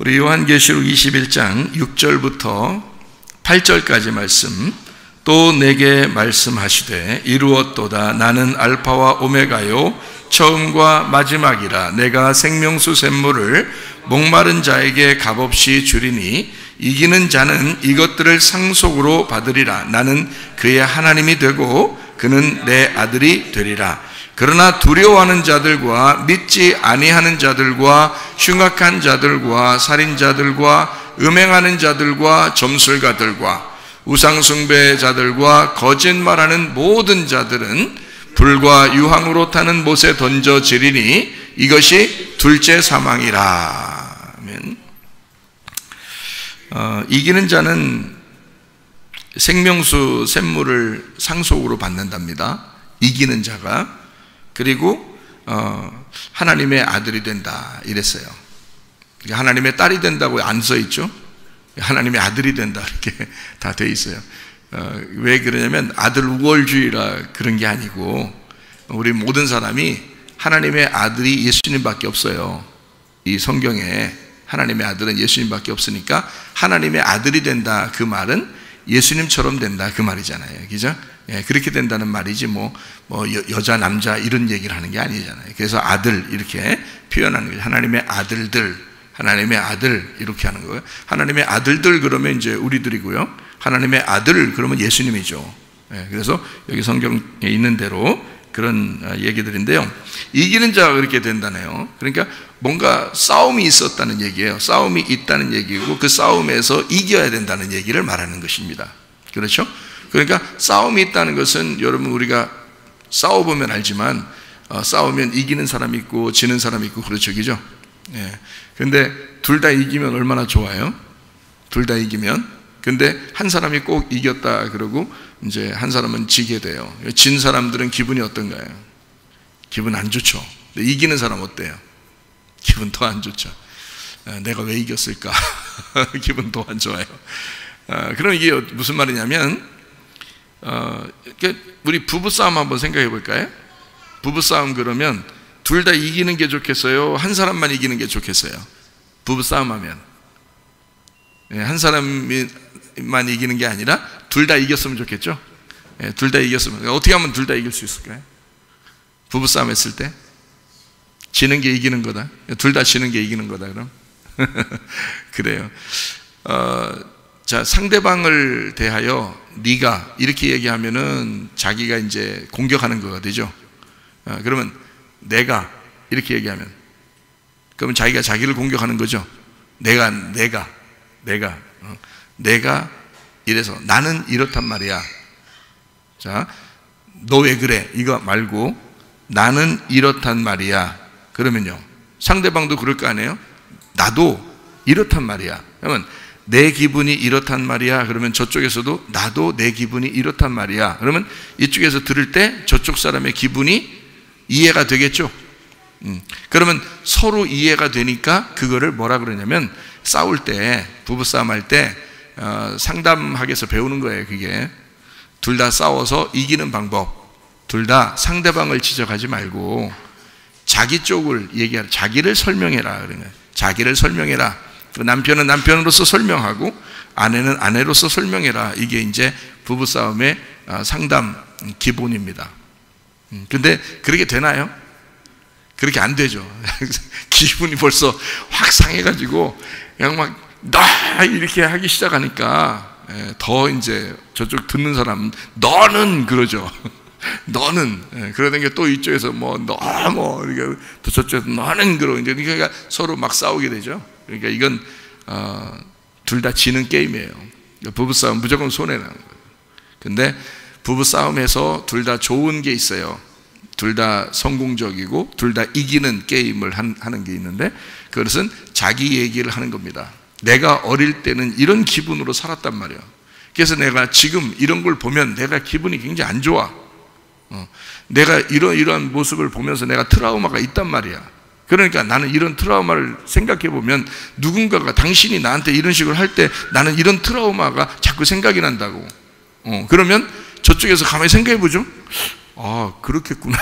우리 요한계시록 21장 6절부터 8절까지 말씀. 또 내게 말씀하시되 이루었도다. 나는 알파와 오메가요 처음과 마지막이라. 내가 생명수 샘물을 목마른 자에게 값없이 주리니 이기는 자는 이것들을 상속으로 받으리라. 나는 그의 하나님이 되고 그는 내 아들이 되리라. 그러나 두려워하는 자들과 믿지 아니하는 자들과 흉악한 자들과 살인자들과 음행하는 자들과 점술가들과 우상숭배자들과 거짓말하는 모든 자들은 불과 유황으로 타는 못에 던져지리니 이것이 둘째 사망이라. 아멘. 이기는 자는 생명수 샘물을 상속으로 받는답니다. 이기는 자가. 그리고 하나님의 아들이 된다 이랬어요. 하나님의 딸이 된다고 안 써 있죠. 하나님의 아들이 된다 이렇게 다 돼 있어요. 왜 그러냐면 아들 우월주의라 그런 게 아니고 우리 모든 사람이 하나님의 아들이 예수님밖에 없어요. 이 성경에 하나님의 아들은 예수님밖에 없으니까 하나님의 아들이 된다 그 말은 예수님처럼 된다 그 말이잖아요. 그죠? 예, 그렇게 된다는 말이지 여자 남자 이런 얘기를 하는 게 아니잖아요. 그래서 아들 이렇게 표현하는 거예요. 하나님의 아들들, 하나님의 아들 이렇게 하는 거예요. 하나님의 아들들 그러면 이제 우리들이고요. 하나님의 아들 그러면 예수님이죠. 예, 그래서 여기 성경에 있는 대로 그런 얘기들인데요. 이기는 자가 그렇게 된다네요. 그러니까 뭔가 싸움이 있었다는 얘기예요. 싸움이 있다는 얘기고 그 싸움에서 이겨야 된다는 얘기를 말하는 것입니다. 그렇죠? 그러니까 싸움이 있다는 것은 여러분 우리가 싸워보면 알지만 싸우면 이기는 사람이 있고 지는 사람이 있고 그렇죠. 그죠? 예. 근데 둘 다 이기면 얼마나 좋아요? 둘 다 이기면. 근데 한 사람이 꼭 이겼다 그러고 이제 한 사람은 지게 돼요. 진 사람들은 기분이 어떤가요? 기분 안 좋죠. 근데 이기는 사람 어때요? 기분 더 안 좋죠. 내가 왜 이겼을까? 기분 더 안 좋아요. 그럼 이게 무슨 말이냐면 우리 부부싸움 한번 생각해 볼까요? 부부싸움 그러면 둘 다 이기는 게 좋겠어요? 한 사람만 이기는 게 좋겠어요? 부부싸움 하면 한 사람만 이기는 게 아니라 둘 다 이겼으면 좋겠죠? 둘 다 이겼으면. 어떻게 하면 둘 다 이길 수 있을까요? 부부싸움 했을 때 지는 게 이기는 거다. 둘 다 지는 게 이기는 거다 그럼? 그래요. 자, 상대방을 대하여 네가 이렇게 얘기하면은 자기가 이제 공격하는 거가 되죠. 그러면 내가 이렇게 얘기하면 그러면 자기가 자기를 공격하는 거죠. 내가 이래서 나는 이렇단 말이야. 자, 너 왜 그래? 이거 말고 나는 이렇단 말이야. 그러면요 상대방도 그럴 거 아니에요? 나도 이렇단 말이야. 그러면 내 기분이 이렇단 말이야. 그러면 저쪽에서도 나도 내 기분이 이렇단 말이야. 그러면 이쪽에서 들을 때 저쪽 사람의 기분이 이해가 되겠죠. 그러면 서로 이해가 되니까 그거를 뭐라 그러냐면 싸울 때 부부싸움 할 때 상담학에서 배우는 거예요. 그게 둘 다 싸워서 이기는 방법. 둘 다 상대방을 지적하지 말고 자기 쪽을 얘기하라. 자기를 설명해라. 그런 거예요. 자기를 설명해라. 남편은 남편으로서 설명하고 아내는 아내로서 설명해라. 이게 이제 부부싸움의 상담 기본입니다. 근데 그렇게 되나요? 그렇게 안 되죠. 기분이 벌써 확 상해가지고 그냥 막 나 이렇게 하기 시작하니까 더 이제 저쪽 듣는 사람은 너는 그러죠. 너는 그러는 게 또 이쪽에서 이렇게 또 저쪽에서 너는 그러 이제 그러니까 서로 막 싸우게 되죠. 그러니까 이건 둘 다 지는 게임이에요. 부부싸움 무조건 손해나는 거예요. 근데 부부싸움에서 둘 다 좋은 게 있어요. 둘 다 성공적이고 둘 다 이기는 게임을 하는 게 있는데 그것은 자기 얘기를 하는 겁니다. 내가 어릴 때는 이런 기분으로 살았단 말이에요. 그래서 내가 지금 이런 걸 보면 내가 기분이 굉장히 안 좋아. 내가 이러한 모습을 보면서 내가 트라우마가 있단 말이야. 그러니까 나는 이런 트라우마를 생각해 보면 누군가가 당신이 나한테 이런 식으로 할 때 나는 이런 트라우마가 자꾸 생각이 난다고. 그러면 저쪽에서 가만히 생각해 보죠. 아, 그렇겠구나.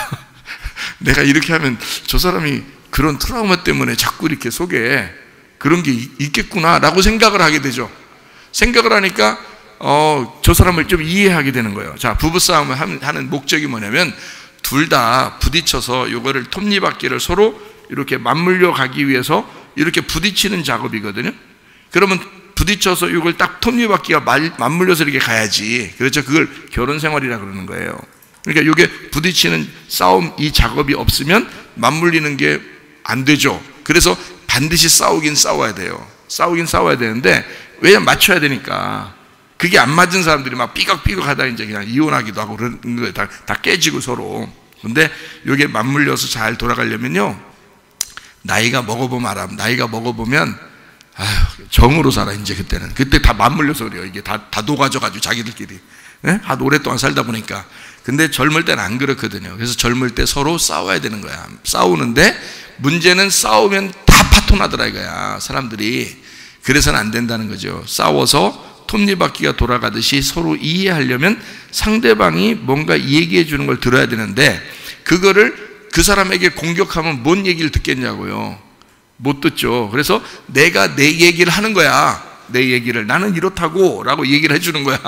내가 이렇게 하면 저 사람이 그런 트라우마 때문에 자꾸 이렇게 속에 그런 게 있겠구나라고 생각을 하게 되죠. 생각을 하니까 저 사람을 좀 이해하게 되는 거예요. 자, 부부싸움을 하는 목적이 뭐냐면 둘 다 부딪혀서 이거를 톱니바퀴를 서로 이렇게 맞물려 가기 위해서 이렇게 부딪히는 작업이거든요. 그러면 부딪혀서 이걸 딱 톱니바퀴가 맞물려서 이렇게 가야지. 그렇죠. 그걸 결혼 생활이라 그러는 거예요. 그러니까 이게 부딪히는 싸움, 이 작업이 없으면 맞물리는 게 안 되죠. 그래서 반드시 싸우긴 싸워야 돼요. 싸우긴 싸워야 되는데 왜냐면 맞춰야 되니까. 그게 안 맞은 사람들이 막 삐걱삐걱 하다 이제 그냥 이혼하기도 하고 그런 거예요. 다 깨지고 서로. 근데 이게 맞물려서 잘 돌아가려면요, 나이가 먹어보면 알아. 나이가 먹어보면 정으로 살아. 이제 그때 다 맞물려서 그래요. 이게 다 녹아져가지고 자기들끼리 하도 오랫동안 살다 보니까. 근데 젊을 때는 안 그렇거든요. 그래서 젊을 때 서로 싸워야 되는 거야. 싸우는데 문제는 싸우면 다 파토나더라 이거야, 사람들이. 그래서는 안 된다는 거죠. 싸워서 톱니바퀴가 돌아가듯이 서로 이해하려면 상대방이 뭔가 얘기해 주는 걸 들어야 되는데, 그거를 그 사람에게 공격하면 뭔 얘기를 듣겠냐고요. 못 듣죠. 그래서 내가 내 얘기를 하는 거야. 내 얘기를 나는 이렇다고 라고 얘기를 해주는 거야.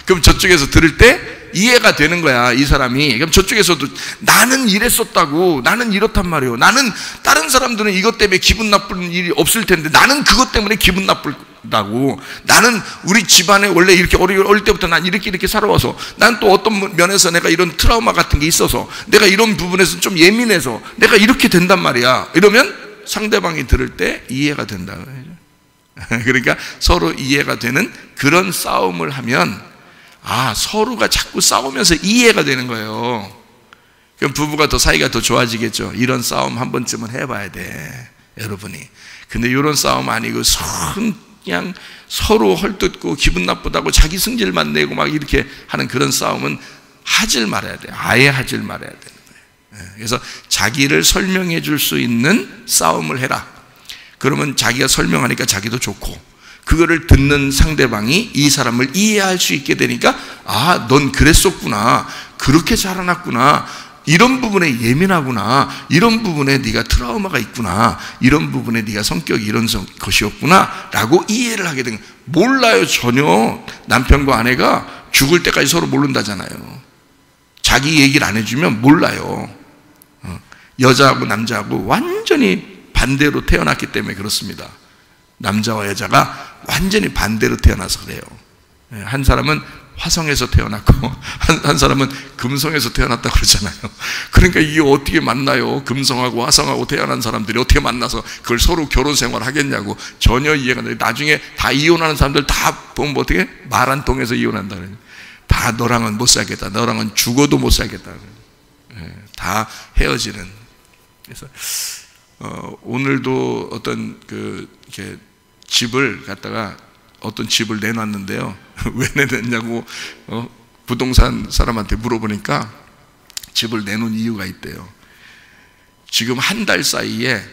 그럼 저쪽에서 들을 때 이해가 되는 거야, 이 사람이. 그럼 저쪽에서도 나는 이랬었다고, 나는 이렇단 말이에요. 나는 다른 사람들은 이것 때문에 기분 나쁜 일이 없을 텐데 나는 그것 때문에 기분 나쁘다고. 나는 우리 집안에 원래 이렇게 어릴 때부터 난 이렇게 살아와서 난 또 어떤 면에서 내가 이런 트라우마 같은 게 있어서 내가 이런 부분에서 좀 예민해서 내가 이렇게 된단 말이야. 이러면 상대방이 들을 때 이해가 된다. 그러니까 서로 이해가 되는 그런 싸움을 하면 서로가 자꾸 싸우면서 이해가 되는 거예요. 그럼 부부가 더 사이가 더 좋아지겠죠. 이런 싸움 한 번쯤은 해봐야 돼, 여러분이. 근데 이런 싸움 아니고 그냥 서로 헐뜯고 기분 나쁘다고 자기 승질만 내고 막 이렇게 하는 그런 싸움은 하질 말아야 돼. 아예 하질 말아야 되는 거예요. 그래서 자기를 설명해 줄 수 있는 싸움을 해라. 그러면 자기가 설명하니까 자기도 좋고, 그거를 듣는 상대방이 이 사람을 이해할 수 있게 되니까 넌 그랬었구나, 그렇게 자라났구나, 이런 부분에 예민하구나, 이런 부분에 네가 트라우마가 있구나, 이런 부분에 네가 성격이 이런 것이었구나 라고 이해를 하게 된 거예요. 몰라요, 전혀. 남편과 아내가 죽을 때까지 서로 모른다잖아요. 자기 얘기를 안 해주면 몰라요. 여자하고 남자하고 완전히 반대로 태어났기 때문에 그렇습니다. 남자와 여자가 완전히 반대로 태어나서 그래요. 한 사람은 화성에서 태어났고 한 사람은 금성에서 태어났다고 그러잖아요. 그러니까 이게 어떻게 만나요? 금성하고 화성하고 태어난 사람들이 어떻게 만나서 그걸 서로 결혼 생활 하겠냐고. 전혀 이해가 안 돼요. 나중에 다 이혼하는 사람들 다 보면 어떻게? 말 한 통해서 이혼한다 그래요. 다 너랑은 못 살겠다, 너랑은 죽어도 못 살겠다. 다 헤어지는. 그래서 오늘도 어떤 이렇게 집을 갖다가 어떤 집을 내놨는데요. 왜 내놨냐고 부동산 사람한테 물어보니까 집을 내놓은 이유가 있대요. 지금 한 달 사이에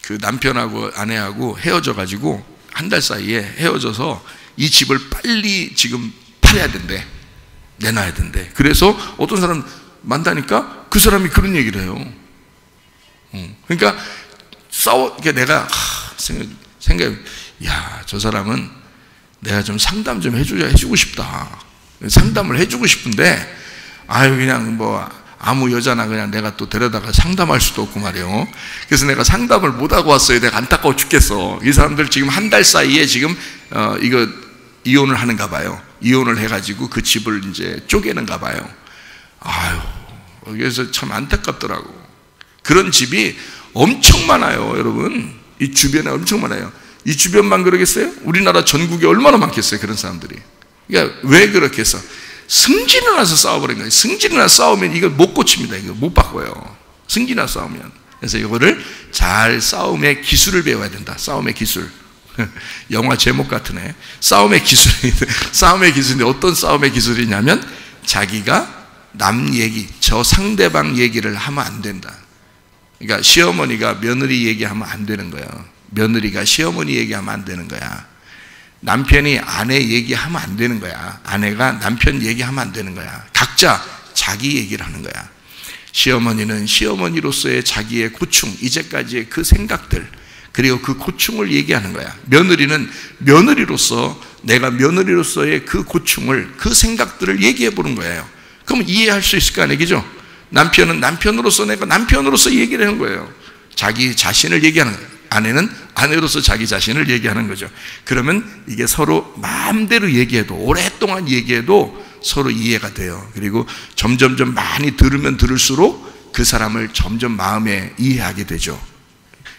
그 남편하고 아내하고 헤어져 가지고 한 달 사이에 헤어져서 이 집을 빨리 지금 팔아야 된대. 내놔야 된대. 그래서 어떤 사람 만나니까 그 사람이 그런 얘기를 해요. 그러니까 그러니까 내가 생각해, 저 사람은 내가 좀 상담 좀 해주고 싶다. 상담을 해주고 싶은데, 그냥 아무 여자나 그냥 내가 또 데려다가 상담할 수도 없고 말이에요. 그래서 내가 상담을 못하고 왔어요. 내가 안타까워 죽겠어. 이 사람들 지금 한 달 사이에 지금 이거 이혼을 하는가 봐요. 이혼을 해가지고 그 집을 이제 쪼개는가 봐요. 그래서 참 안타깝더라고. 그런 집이 엄청 많아요, 여러분. 이 주변에 엄청 많아요. 이 주변만 그러겠어요? 우리나라 전국에 얼마나 많겠어요, 그런 사람들이. 그러니까 왜 그렇게 해서 승질이 나서 싸워버린 거예요. 승질이 나서 싸우면 이걸 못 고칩니다. 이거 못 바꿔요. 승질이 나서 싸우면. 그래서 이거를 잘 싸움의 기술을 배워야 된다. 싸움의 기술. 영화 제목 같으네. 싸움의 기술이. 싸움의 기술인데 어떤 싸움의 기술이냐면 자기가 남 얘기, 저 상대방 얘기를 하면 안 된다. 그러니까 시어머니가 며느리 얘기하면 안 되는 거예요. 며느리가 시어머니 얘기하면 안 되는 거야. 남편이 아내 얘기하면 안 되는 거야. 아내가 남편 얘기하면 안 되는 거야. 각자 자기 얘기를 하는 거야. 시어머니는 시어머니로서의 자기의 고충, 이제까지의 그 생각들, 그리고 그 고충을 얘기하는 거야. 며느리는 며느리로서, 내가 며느리로서의 그 고충을, 그 생각들을 얘기해 보는 거예요. 그럼 이해할 수 있을 거 아니에요, 그죠? 남편은 남편으로서, 내가 남편으로서 얘기를 하는 거예요. 자기 자신을 얘기하는 거예요. 아내는 아내로서 자기 자신을 얘기하는 거죠. 그러면 이게 서로 마음대로 얘기해도, 오랫동안 얘기해도 서로 이해가 돼요. 그리고 점점점 많이 들으면 들을수록 그 사람을 점점 마음에 이해하게 되죠.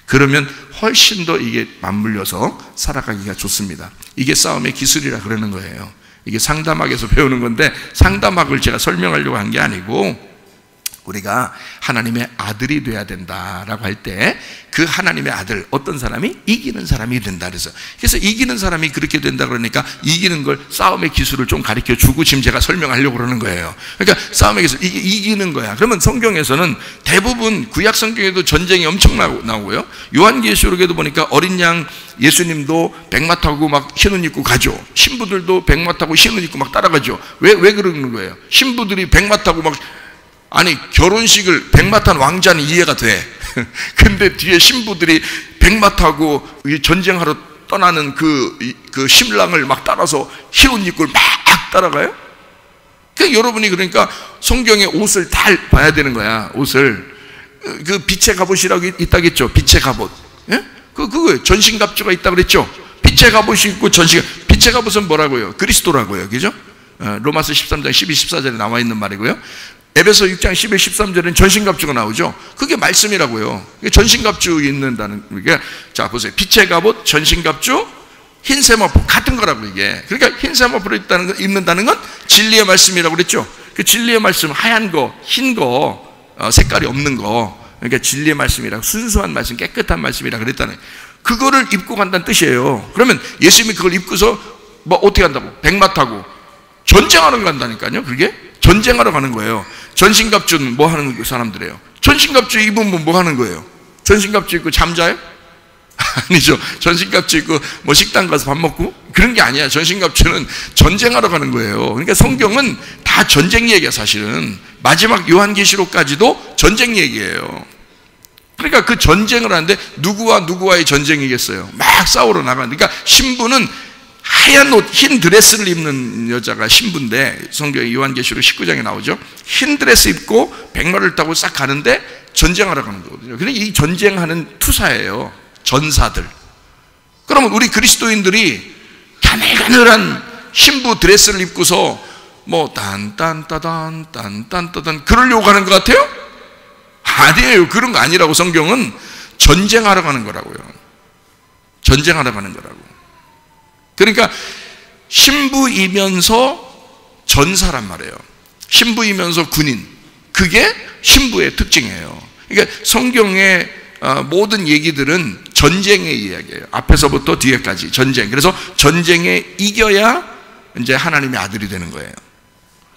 그러면 훨씬 더 이게 맞물려서 살아가기가 좋습니다. 이게 싸움의 기술이라 그러는 거예요. 이게 상담학에서 배우는 건데, 상담학을 제가 설명하려고 한 게 아니고, 우리가 하나님의 아들이 돼야 된다라고 할 때 그 하나님의 아들, 어떤 사람이? 이기는 사람이 된다. 그래서 이기는 사람이 그렇게 된다 그러니까 이기는 걸, 싸움의 기술을 좀 가르쳐 주고 지금 제가 설명하려고 그러는 거예요. 그러니까 싸움의 기술, 이게 이기는 거야. 그러면 성경에서는 대부분, 구약 성경에도 전쟁이 엄청 나오고요, 요한계시록에도 보니까 어린 양 예수님도 백마 타고 막 흰 옷 입고 가죠. 신부들도 백마 타고 흰 옷 입고 막 따라가죠. 왜 그러는 거예요? 신부들이 백마 타고 막, 아니 결혼식을 백마 탄 왕자는 이해가 돼. 근데 뒤에 신부들이 백마 타고 전쟁하러 떠나는 그 신랑을 막 따라서 흰 옷 입고 막 따라가요? 그러니까 여러분이, 그러니까 성경의 옷을 다 봐야 되는 거야. 옷을, 그 빛의 갑옷이라고 있다겠죠. 빛의 갑옷. 예? 그거 전신갑주가 있다고 그랬죠. 빛의 갑옷이 있고 빛의 갑옷은 뭐라고요? 그리스도라고요. 그죠? 로마서 13장 12, 14절에 나와 있는 말이고요. 에베소 6장 11, 13절에는 전신갑주가 나오죠. 그게 말씀이라고요. 전신갑주 입는다는, 그러니까 자 보세요. 빛의 갑옷, 전신갑주, 흰 세마포 같은 거라고 이게. 그러니까 흰 세마포를 입는다는 건 진리의 말씀이라고 그랬죠. 그 진리의 말씀, 하얀 거, 흰 거, 색깔이 없는 거, 그러니까 진리의 말씀이라고, 순수한 말씀, 깨끗한 말씀이라 그랬다는, 그거를 입고 간다는 뜻이에요. 그러면 예수님이 그걸 입고서 뭐 어떻게 한다고? 백마 타고 전쟁하러 간다니까요. 그게 전쟁하러 가는 거예요. 전신갑주는 뭐 하는 사람들이에요? 전신갑주 입으면 뭐 하는 거예요? 전신갑주 입고 잠자요? 아니죠. 전신갑주 입고 뭐 식당 가서 밥 먹고 그런 게 아니야. 전신갑주는 전쟁하러 가는 거예요. 그러니까 성경은 다 전쟁 얘기야. 사실은 마지막 요한계시록까지도 전쟁 얘기예요. 그러니까 그 전쟁을 하는데 누구와 누구와의 전쟁이겠어요? 막 싸우러 나가는. 그러니까 신부는 하얀 옷, 흰 드레스를 입는 여자가 신부인데, 성경의 요한계시록 19장에 나오죠. 흰 드레스 입고 백마를 타고 싹 가는데 전쟁하러 가는 거거든요. 그러니까 이 전쟁하는 투사예요. 전사들. 그러면 우리 그리스도인들이 가늘가늘한 신부 드레스를 입고서 뭐 딴딴따단 딴딴따단 그러려고 하는 것 같아요? 아니에요. 그런 거 아니라고. 성경은 전쟁하러 가는 거라고요. 전쟁하러 가는 거라고. 그러니까 신부이면서 전사란 말이에요. 신부이면서 군인. 그게 신부의 특징이에요. 그러니까 성경의 모든 얘기들은 전쟁의 이야기예요. 앞에서부터 뒤에까지 전쟁. 그래서 전쟁에 이겨야 이제 하나님의 아들이 되는 거예요.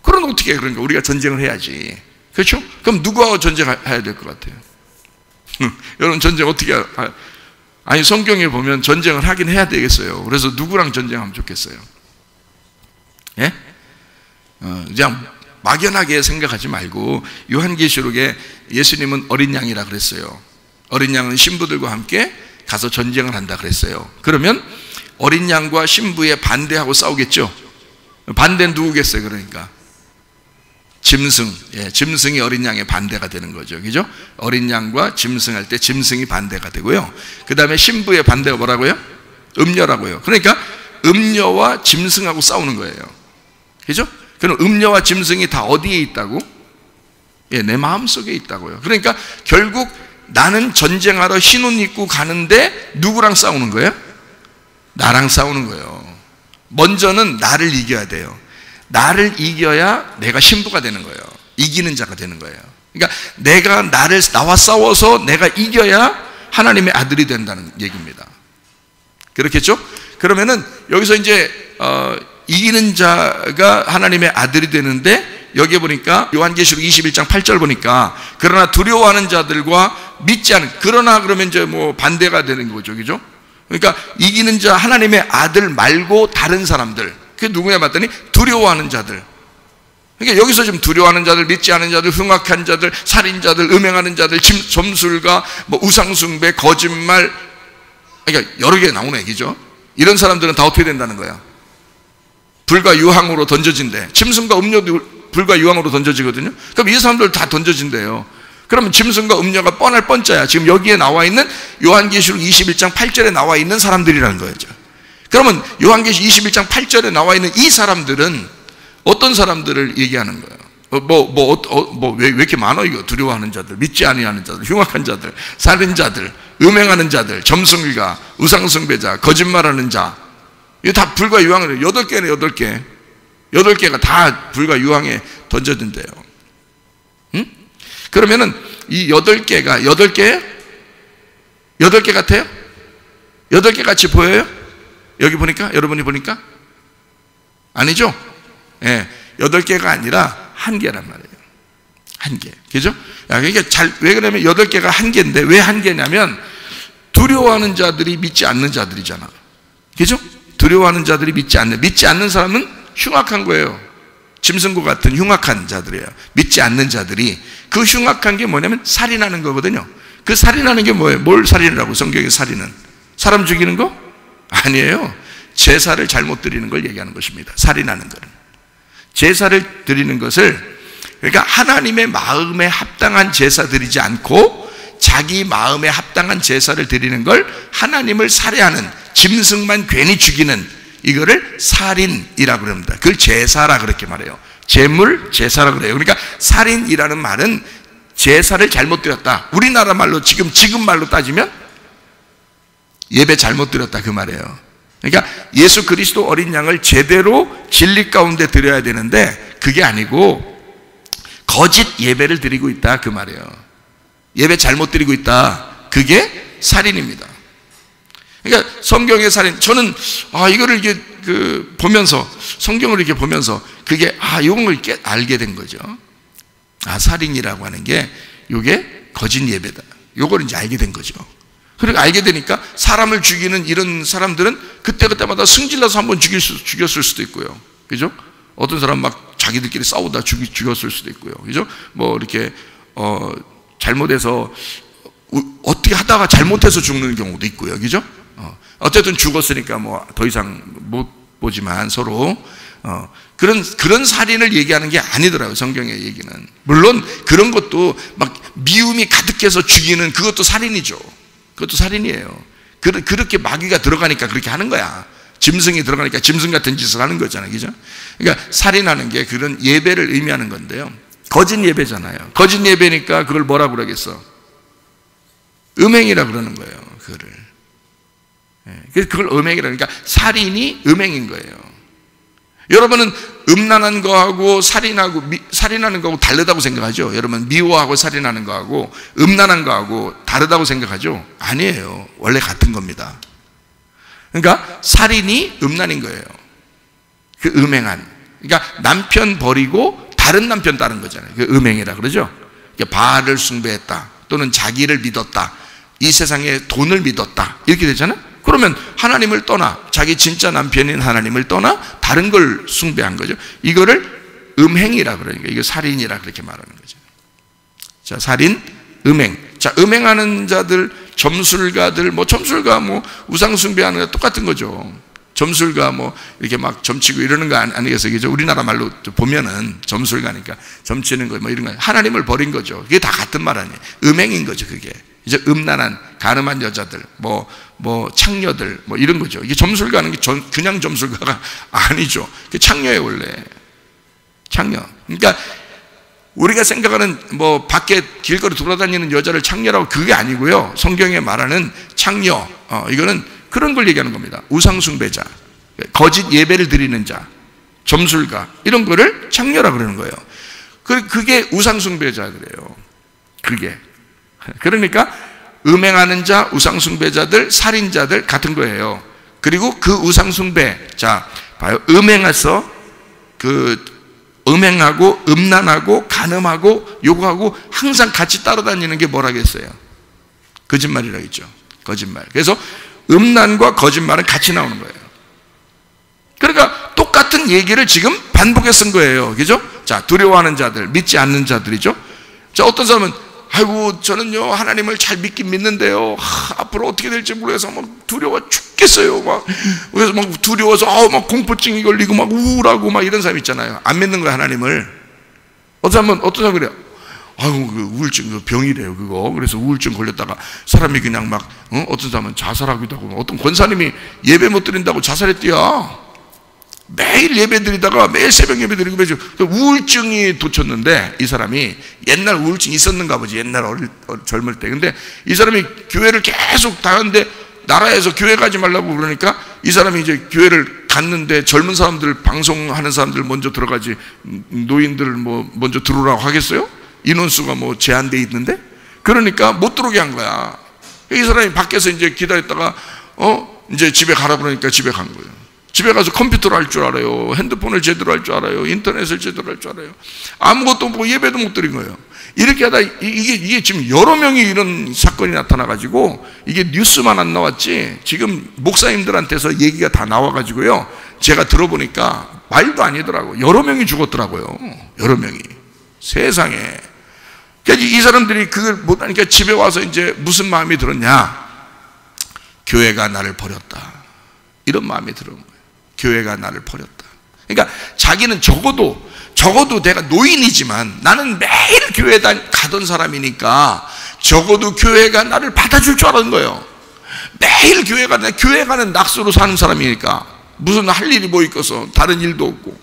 그럼 어떻게 해요? 그러니까 우리가 전쟁을 해야지. 그렇죠? 그럼 누구하고 전쟁해야 될 것 같아요? 여러분 전쟁 어떻게 아니 성경에 보면 전쟁을 하긴 해야 되겠어요. 그래서 누구랑 전쟁하면 좋겠어요? 예? 그냥 막연하게 생각하지 말고, 요한계시록에 예수님은 어린 양이라 그랬어요. 어린 양은 신부들과 함께 가서 전쟁을 한다 그랬어요. 그러면 어린 양과 신부의 반대하고 싸우겠죠. 반대는 누구겠어요? 그러니까 짐승, 짐승이 어린 양의 반대가 되는 거죠. 그죠? 어린 양과 짐승할 때 짐승이 반대가 되고요. 그 다음에 신부의 반대가 뭐라고요? 음녀라고요. 그러니까 음녀와 짐승하고 싸우는 거예요. 그죠? 그럼 음녀와 짐승이 다 어디에 있다고? 내 마음속에 있다고요. 그러니까 결국 나는 전쟁하러 흰 옷 입고 가는데 누구랑 싸우는 거예요? 나랑 싸우는 거예요. 먼저는 나를 이겨야 돼요. 나를 이겨야 내가 신부가 되는 거예요. 이기는 자가 되는 거예요. 그러니까 나와 싸워서 내가 이겨야 하나님의 아들이 된다는 얘기입니다. 그렇겠죠? 그러면은 여기서 이제 이기는 자가 하나님의 아들이 되는데, 여기 보니까 요한계시록 21장 8절 보니까 그러나 두려워하는 자들과 믿지 않은, 그러나 그러면 이제 뭐 반대가 되는 거죠. 그죠? 그러니까 이기는 자, 하나님의 아들 말고 다른 사람들, 그게 누구냐 봤더니 두려워하는 자들. 그러니까 여기서 지금 두려워하는 자들, 믿지 않은 자들, 흉악한 자들, 살인자들, 음행하는 자들, 점술가, 뭐 우상숭배, 거짓말, 그러니까 여러 개 나오네, 그죠? 이런 사람들은 다 어떻게 된다는 거야? 불과 유황으로 던져진대. 짐승과 음료도 불과 유황으로 던져지거든요. 그럼 이 사람들 다 던져진대요. 그러면 짐승과 음료가 뻔할 뻔짜야. 지금 여기에 나와 있는 요한계시록 21장 8절에 나와 있는 사람들이라는 거죠. 그러면 요한계시록 21장 8절에 나와 있는 이 사람들은 어떤 사람들을 얘기하는 거예요? 왜 이렇게 많아, 이거? 두려워하는 자들, 믿지 아니하는 자들, 흉악한 자들, 살인자들, 음행하는 자들, 점성일가, 우상숭배자, 거짓말하는 자. 이거 다 불과 유황을, 8개네, 8개. 8개가 다 불과 유황에 던져진대요. 응? 그러면은 이 8개가 8개? 8개 같아요? 8개 같이 보여요? 여기 보니까? 여러분이 보니까? 아니죠? 예, 8개가 아니라 1개란 말이에요. 1개. 그죠? 그러니까 왜 그러냐면 8개가 1개인데 왜 1개냐면 두려워하는 자들이 믿지 않는 자들이잖아. 그죠? 두려워하는 자들이 믿지 않는 사람은 흉악한 거예요. 짐승과 같은 흉악한 자들이에요. 믿지 않는 자들이. 그 흉악한 게 뭐냐면 살인하는 거거든요. 그 살인하는 게 뭐예요? 뭘 살인이라고? 성경의 살인은 사람 죽이는 거? 아니에요. 제사를 잘못 드리는 걸 얘기하는 것입니다. 살인하는 거는. 제사를 드리는 것을, 그러니까 하나님의 마음에 합당한 제사 드리지 않고 자기 마음에 합당한 제사를 드리는 걸 하나님을 살해하는, 짐승만 괜히 죽이는, 이거를 살인이라고 그럽니다. 그걸 제사라 그렇게 말해요. 제물, 제사라 그래요. 그러니까 살인이라는 말은 제사를 잘못 드렸다. 우리나라 말로 지금 말로 따지면 예배 잘못 드렸다, 그 말이에요. 그러니까 예수 그리스도 어린 양을 제대로 진리 가운데 드려야 되는데 그게 아니고 거짓 예배를 드리고 있다, 그 말이에요. 예배 잘못 드리고 있다. 그게 살인입니다. 그러니까 성경의 살인, 저는 이거를 이게 보면서, 성경을 이렇게 보면서 그게 이걸 알게 된 거죠. 살인이라고 하는 게 이게 거짓 예배다. 이걸 이제 알게 된 거죠. 그러니까 알게 되니까 사람을 죽이는 이런 사람들은 그때마다 승질나서 한번 죽였을 수도 있고요. 그죠? 어떤 사람 막 자기들끼리 싸우다 죽였을 수도 있고요. 그죠? 뭐 이렇게 잘못해서 어떻게 하다가 잘못해서 죽는 경우도 있고요. 그죠? 어쨌든 죽었으니까 뭐 더 이상 못 보지만 서로 그런 살인을 얘기하는 게 아니더라고요. 성경의 얘기는. 물론 그런 것도 막 미움이 가득해서 죽이는 그것도 살인이죠. 그것도 살인이에요. 그렇게 마귀가 들어가니까 그렇게 하는 거야. 짐승이 들어가니까 짐승 같은 짓을 하는 거잖아요. 그죠? 그러니까 살인하는 게 그런 예배를 의미하는 건데요. 거짓 예배잖아요. 거짓 예배니까 그걸 뭐라고 그러겠어? 음행이라 그러는 거예요. 그래서 그걸 음행이라, 그러니까 살인이 음행인 거예요. 여러분은 음란한 거하고 살인하는 거하고 다르다고 생각하죠? 여러분 미워하고 살인하는 거하고 음란한 거하고 다르다고 생각하죠? 아니에요. 원래 같은 겁니다. 그러니까 살인이 음란인 거예요. 그 음행한. 그러니까 남편 버리고 다른 남편 따른 거잖아요. 그 음행이라 그러죠? 그러니까 바알을 숭배했다. 또는 자기를 믿었다. 이 세상에 돈을 믿었다. 이렇게 되잖아요? 그러면 하나님을 떠나, 자기 진짜 남편인 하나님을 떠나 다른 걸 숭배한 거죠. 이거를 음행이라 그러니까 이거 살인이라 그렇게 말하는 거죠. 자, 살인, 음행. 자, 음행하는 자들, 점술가들, 점술가 우상 숭배하는 거 똑같은 거죠. 점술가 이렇게 막 점치고 이러는 거 아니겠어요? 그죠? 우리나라 말로 보면은 점술가니까 점치는 거 이런 거 하나님을 버린 거죠. 그게 다 같은 말 아니에요. 음행인 거죠, 그게. 이제 음란한 가늠한 여자들, 창녀들, 이런 거죠. 이게 점술가는 게 그냥 점술가가 아니죠. 그게 창녀예요, 원래. 창녀. 그러니까 우리가 생각하는 밖에 길거리 돌아다니는 여자를 창녀라고, 그게 아니고요. 성경에 말하는 창녀, 이거는 그런 걸 얘기하는 겁니다. 우상숭배자, 거짓 예배를 드리는 자, 점술가, 이런 거를 창녀라고 그러는 거예요. 그게 우상숭배자들이에요. 그게. 그러니까 음행하는 자, 우상숭배자들, 살인자들 같은 거예요. 그리고 그 우상숭배, 자 봐요. 음행해서 음행하고 음란하고 간음하고 요구하고 항상 같이 따라다니는 게 뭐라겠어요? 거짓말이라고 했죠. 거짓말. 그래서 음란과 거짓말은 같이 나오는 거예요. 그러니까 똑같은 얘기를 지금 반복해 쓴 거예요. 그죠? 자, 두려워하는 자들, 믿지 않는 자들이죠. 자, 어떤 사람은 아이고 저는요 하나님을 잘 믿긴 믿는데요 앞으로 어떻게 될지 모르겠어 막 두려워 죽겠어요 막 그래서 막 두려워서 막 공포증이 걸리고 막 우울하고 막 이런 사람 있잖아요. 안 믿는 거예요 하나님을. 어떤 사람 그래요. 아이고 그 우울증 그 병이래요 그거. 그래서 우울증 걸렸다가 사람이 그냥 막 어떤 사람은 자살하기도 하고 어떤 권사님이 예배 못 드린다고 자살했대요. 매일 예배 드리다가 매일 새벽 예배 드리고 우울증이 돋쳤는데 이 사람이 옛날 우울증이 있었는가 보지 옛날 젊을 때. 근데 이 사람이 교회를 계속 다녔는데 나라에서 교회 가지 말라고 그러니까 이 사람이 이제 교회를 갔는데 젊은 사람들 방송하는 사람들 먼저 들어가지 노인들 뭐 먼저 들어오라고 하겠어요? 인원수가 뭐 제한돼 있는데 그러니까 못 들어오게 한 거야. 이 사람이 밖에서 이제 기다렸다가 이제 집에 가라 그러니까 집에 간 거예요. 집에 가서 컴퓨터를 할 줄 알아요. 핸드폰을 제대로 할 줄 알아요. 인터넷을 제대로 할 줄 알아요. 아무것도 못 예배도 못 드린 거예요. 이렇게 하다 이게 지금 여러 명이 이런 사건이 나타나가지고 이게 뉴스만 안 나왔지 지금 목사님들한테서 얘기가 다 나와가지고요. 제가 들어보니까 말도 아니더라고요. 여러 명이 죽었더라고요. 여러 명이. 세상에. 그러니까 이 사람들이 그걸 못하니까 집에 와서 이제 무슨 마음이 들었냐. 교회가 나를 버렸다. 이런 마음이 들은 거예요. 교회가 나를 버렸다. 그러니까 자기는 적어도 내가 노인이지만 나는 매일 교회에 가던 사람이니까 적어도 교회가 나를 받아줄 줄 알았는 거예요. 매일 교회 가는 낙수로 사는 사람이니까 무슨 할 일이 뭐 있겠어. 다른 일도 없고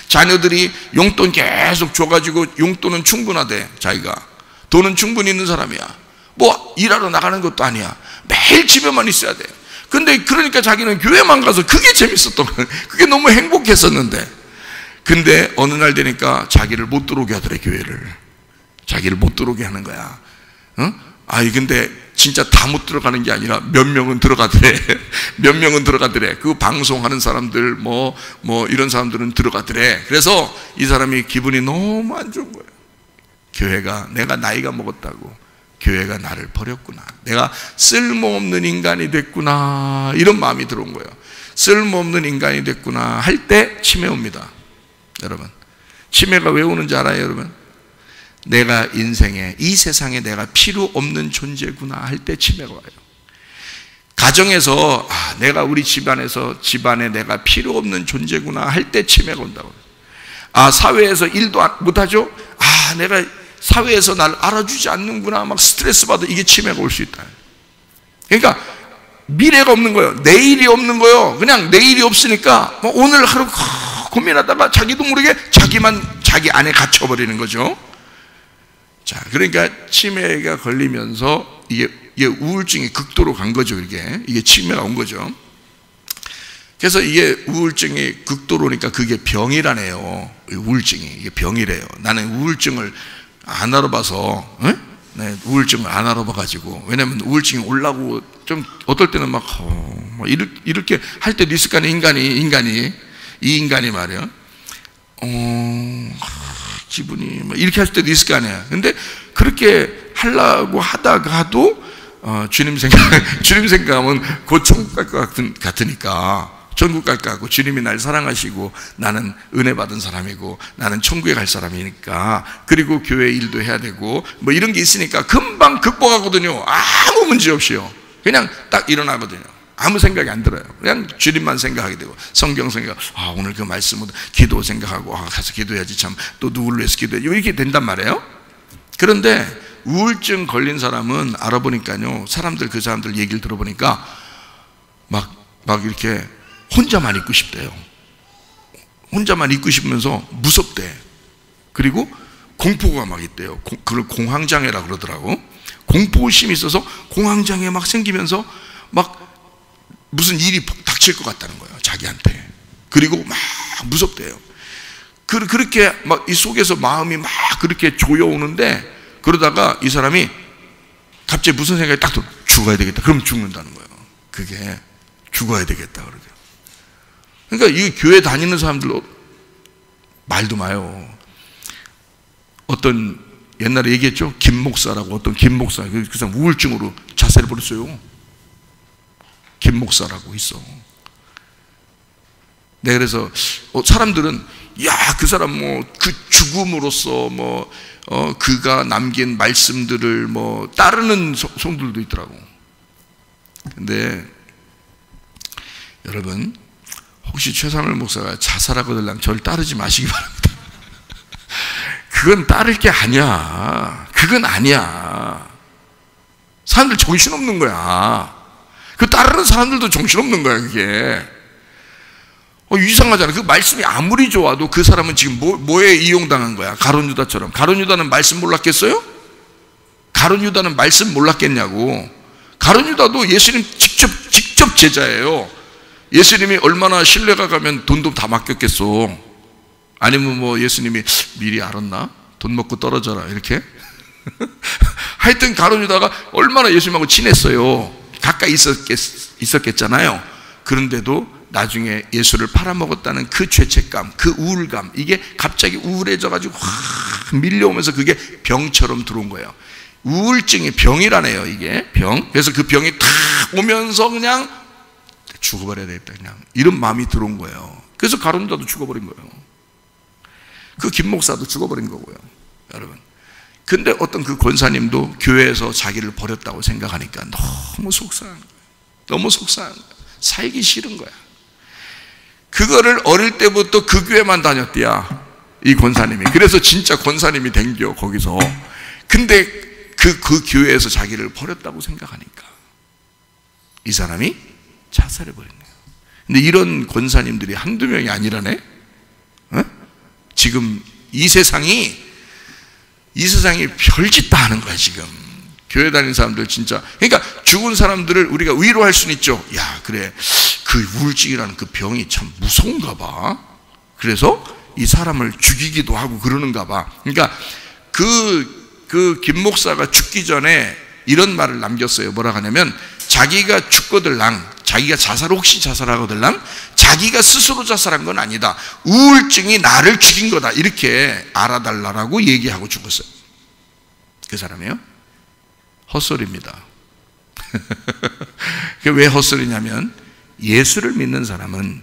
자녀들이 용돈 계속 줘가지고 용돈은 충분하대. 자기가 돈은 충분히 있는 사람이야. 뭐 일하러 나가는 것도 아니야. 매일 집에만 있어야 돼. 근데 그러니까 자기는 교회만 가서 그게 재밌었던 거예요. 그게 너무 행복했었는데 근데 어느 날 되니까 자기를 못 들어오게 하더래. 교회를 자기를 못 들어오게 하는 거야. 근데 진짜 다 못 들어가는 게 아니라 몇 명은 들어가더래. 몇 명은 들어가더래. 그 방송하는 사람들 뭐 이런 사람들은 들어가더래. 그래서 이 사람이 기분이 너무 안 좋은 거예요. 교회가 내가 나이가 먹었다고 교회가 나를 버렸구나. 내가 쓸모없는 인간이 됐구나. 이런 마음이 들어온 거예요. 쓸모없는 인간이 됐구나 할 때 치매 옵니다. 여러분 치매가 왜 오는지 알아요 여러분? 내가 인생에 이 세상에 내가 필요 없는 존재구나 할 때 치매가 와요. 가정에서 내가 우리 집안에 내가 필요 없는 존재구나 할 때 치매가 온다고. 사회에서 일도 못하죠? 내가 사회에서 날 알아주지 않는구나 막 스트레스 받아. 이게 치매가 올 수 있다. 그러니까 미래가 없는 거예요. 내일이 없는 거예요. 그냥 내일이 없으니까 오늘 하루 고민하다가 자기도 모르게 자기 안에 갇혀버리는 거죠. 자, 그러니까 치매가 걸리면서 이게 우울증이 극도로 간 거죠. 이게 치매가 온 거죠. 그래서 이게 우울증이 극도로니까 그게 병이라네요. 우울증이 이게 병이래요. 나는 우울증을 안 알아봐서, 네, 우울증을 안 알아봐가지고. 왜냐면 우울증이 올라고 좀 어떨 때는 막 이렇게 할 때도 있을 거 아니에요. 이 인간이 말이야. 기분이 이렇게 할 때도 있을 거 아니야. 근데 그렇게 하려고 하다가도 주님 생각하면 곧 천국 갈 것 같으니까. 천국 갈 것 같고 주님이 날 사랑하시고 나는 은혜 받은 사람이고 나는 천국에 갈 사람이니까 그리고 교회 일도 해야 되고 뭐 이런 게 있으니까 금방 극복하거든요. 아무 문제 없이요. 그냥 딱 일어나거든요. 아무 생각이 안 들어요. 그냥 주님만 생각하게 되고 성경 생각, 오늘 그 말씀은 기도 생각하고 가서 기도해야지 참 또 누구를 위해서 기도해야지 이렇게 된단 말이에요. 그런데 우울증 걸린 사람은 알아보니까요, 그 사람들 얘기를 들어보니까 막 이렇게 혼자만 있고 싶대요. 혼자만 있고 싶으면서 무섭대. 그리고 공포가 막 있대요. 그걸 공황장애라 그러더라고. 공포심이 있어서 공황장애 막 생기면서 막 무슨 일이 닥칠 것 같다는 거예요, 자기한테. 그리고 막 무섭대요. 그렇게 막 이 속에서 마음이 막 그렇게 조여오는데 그러다가 이 사람이 갑자기 무슨 생각이 딱 들어. 죽어야 되겠다. 그럼 죽는다는 거예요. 그게 죽어야 되겠다 그러죠. 그러니까 이 교회 다니는 사람들 말도 마요. 어떤 옛날에 얘기했죠. 김 목사라고. 어떤 김 목사, 그 사람 우울증으로 자살해 버렸어요. 김 목사라고 있어. 내가 그래서 사람들은 야, 그 사람 그 죽음으로써 그가 남긴 말씀들을 따르는 성들도 있더라고. 근데 여러분, 혹시 최상월 목사가 자살하거든 저를 따르지 마시기 바랍니다. 그건 따를 게 아니야. 그건 아니야. 사람들 정신없는 거야. 그 따르는 사람들도 정신없는 거야, 그게. 이상하잖아. 그 말씀이 아무리 좋아도 그 사람은 지금 뭐에 이용당한 거야? 가룟 유다처럼. 가룟 유다는 말씀 몰랐겠어요? 가룟 유다는 말씀 몰랐겠냐고. 가룟 유다도 예수님 직접 제자예요. 예수님이 얼마나 신뢰가 가면 돈도 다 맡겼겠어. 아니면 예수님이 미리 알았나? 돈 먹고 떨어져라 이렇게. 하여튼 가룟 유다가 얼마나 예수님하고 친했어요. 가까이 있었겠잖아요. 그런데도 나중에 예수를 팔아먹었다는 그 죄책감, 그 우울감, 이게 갑자기 우울해져가지고 확 밀려오면서 그게 병처럼 들어온 거예요. 우울증이 병이라네요, 이게 병. 그래서 그 병이 탁 오면서 그냥 죽어버려야 되겠다, 그냥 이런 마음이 들어온 거예요. 그래서 가룟 유다도 죽어버린 거예요. 그 김 목사도 죽어버린 거고요, 여러분. 근데 어떤 그 권사님도 교회에서 자기를 버렸다고 생각하니까 너무 속상한 거예요. 너무 속상한 거예요. 살기 싫은 거야. 그거를 어릴 때부터 그 교회만 다녔대야, 이 권사님이. 그래서 진짜 권사님이 댕겨 거기서. 근데 그 교회에서 자기를 버렸다고 생각하니까 이 사람이 자살해버린 거예요. 근데 이런 권사님들이 한두 명이 아니라네. 지금 이 세상이 별짓 다 하는 거야, 지금. 교회 다니는 사람들 진짜. 그러니까 죽은 사람들을 우리가 위로할 수는 있죠. 야, 그래, 그 우울증이라는 그 병이 참 무서운가 봐. 그래서 이 사람을 죽이기도 하고 그러는가 봐. 그러니까 그 김 목사가 죽기 전에 이런 말을 남겼어요. 뭐라고 하냐면, 자기가 죽거들랑, 자기가 혹시 자살하거들랑 자기가 스스로 자살한 건 아니다. 우울증이 나를 죽인 거다. 이렇게 알아달라고 얘기하고 죽었어요. 그 사람이요? 헛소리입니다. 왜 헛소리냐면, 예수를 믿는 사람은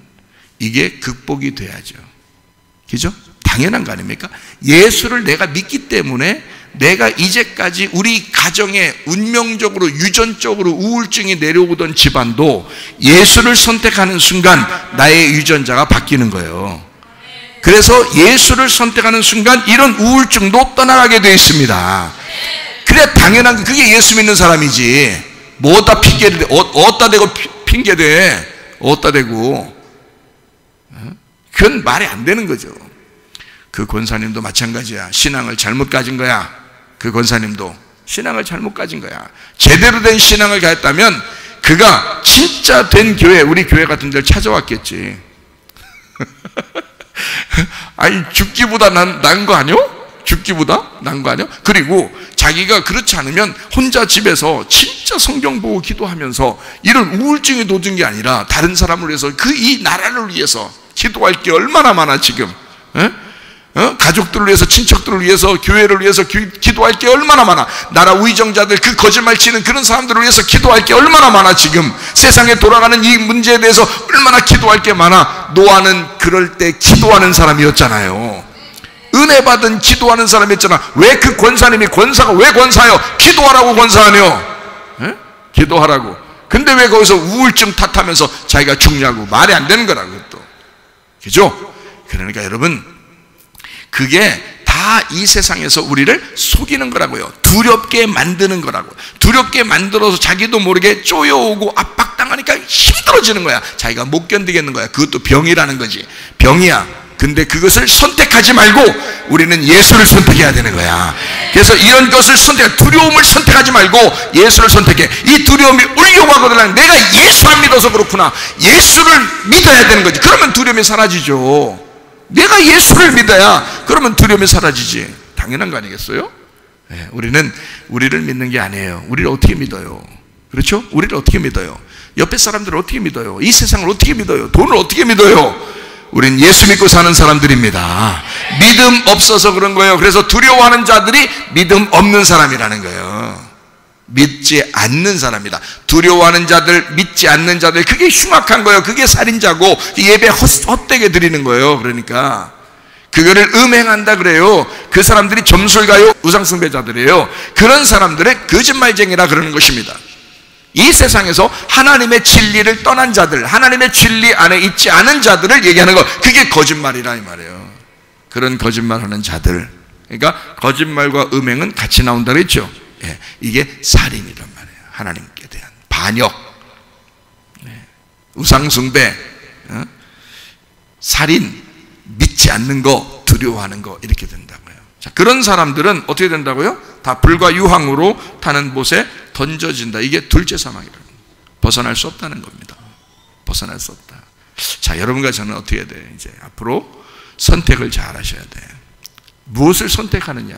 이게 극복이 돼야죠. 그죠? 당연한 거 아닙니까? 예수를 내가 믿기 때문에 내가 이제까지 우리 가정에 운명적으로 유전적으로 우울증이 내려오던 집안도 예수를 선택하는 순간 나의 유전자가 바뀌는 거예요. 그래서 예수를 선택하는 순간 이런 우울증도 떠나가게 되어 있습니다. 그래, 당연한 게 그게 예수 믿는 사람이지. 뭐 어디다 핑계를 대, 어디다 대고 핑계대, 어디다 대고. 그건 말이 안 되는 거죠. 그 권사님도 마찬가지야. 신앙을 잘못 가진 거야. 그 권사님도 신앙을 잘못 가진 거야. 제대로 된 신앙을 가졌다면 그가 진짜 된 교회, 우리 교회 같은 데를 찾아왔겠지. 아니, 죽기보다 난 거 아니요? 죽기보다 난 거 아니요? 그리고 자기가 그렇지 않으면 혼자 집에서 진짜 성경 보고 기도하면서 이런 우울증이 도든 게 아니라 다른 사람을 위해서, 이 나라를 위해서 기도할 게 얼마나 많아 지금. 가족들을 위해서, 친척들을 위해서, 교회를 위해서 기도할 게 얼마나 많아. 나라 우의정자들, 그 거짓말 치는 그런 사람들을 위해서 기도할 게 얼마나 많아. 지금 세상에 돌아가는 이 문제에 대해서 얼마나 기도할 게 많아. 노아는 그럴 때 기도하는 사람이었잖아요. 은혜 받은 기도하는 사람이었잖아. 왜 그 권사님이, 권사가 왜 권사요? 기도하라고 권사하며. 기도하라고. 근데 왜 거기서 우울증 탓하면서 자기가 죽냐고. 말이 안 되는 거라고 또. 그죠? 그러니까 여러분, 그게 다 이 세상에서 우리를 속이는 거라고요. 두렵게 만드는 거라고. 두렵게 만들어서 자기도 모르게 쪼여오고 압박당하니까 힘들어지는 거야. 자기가 못 견디겠는 거야. 그것도 병이라는 거지. 병이야. 근데 그것을 선택하지 말고 우리는 예수를 선택해야 되는 거야. 그래서 이런 것을 두려움을 선택하지 말고 예수를 선택해. 이 두려움이 오려고 하거든. 내가 예수 안 믿어서 그렇구나. 예수를 믿어야 되는 거지. 그러면 두려움이 사라지죠. 내가 예수를 믿어야 그러면 두려움이 사라지지. 당연한 거 아니겠어요? 네, 우리를 믿는 게 아니에요. 우리를 어떻게 믿어요? 그렇죠? 우리를 어떻게 믿어요? 옆에 사람들을 어떻게 믿어요? 이 세상을 어떻게 믿어요? 돈을 어떻게 믿어요? 우린 예수 믿고 사는 사람들입니다. 믿음 없어서 그런 거예요. 그래서 두려워하는 자들이 믿음 없는 사람이라는 거예요. 믿지 않는 사람이다. 두려워하는 자들, 믿지 않는 자들, 그게 흉악한 거예요. 그게 살인자고 예배 헛되게 드리는 거예요. 그러니까 그거를 음행한다 그래요. 그 사람들이 점술가요, 우상숭배자들이에요. 그런 사람들의 거짓말쟁이라 그러는 것입니다. 이 세상에서 하나님의 진리를 떠난 자들, 하나님의 진리 안에 있지 않은 자들을 얘기하는 거, 그게 거짓말이라 이 말이에요. 그런 거짓말하는 자들, 그러니까 거짓말과 음행은 같이 나온다 그랬죠. 예, 이게 살인이란 말이에요. 하나님께 대한 반역, 우상숭배, 살인, 믿지 않는 거, 두려워하는 거, 이렇게 된다고요. 자, 그런 사람들은 어떻게 된다고요? 다 불과 유황으로 타는 못에 던져진다. 이게 둘째 사망이라는 거예요. 벗어날 수 없다는 겁니다. 벗어날 수 없다. 자, 여러분과 저는 어떻게 해야 돼요? 이제 앞으로 선택을 잘 하셔야 돼요. 무엇을 선택하느냐?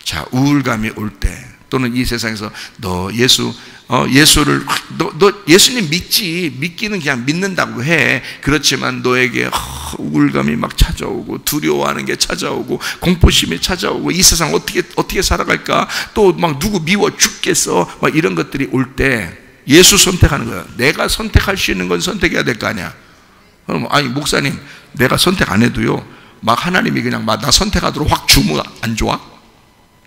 자, 우울감이 올 때, 또는 이 세상에서 너 예수를 너 예수님 믿지, 믿기는 그냥 믿는다고 해. 그렇지만 너에게 우울감이 막 찾아오고, 두려워하는 게 찾아오고, 공포심이 찾아오고, 이 세상 어떻게 살아갈까, 또 막 누구 미워 죽겠어, 막 이런 것들이 올 때 예수 선택하는 거야. 내가 선택할 수 있는 건 선택해야 될 거 아니야. 그럼 아니 목사님, 내가 선택 안 해도요 막 하나님이 그냥 막 나 선택하도록 확 주면 안 좋아?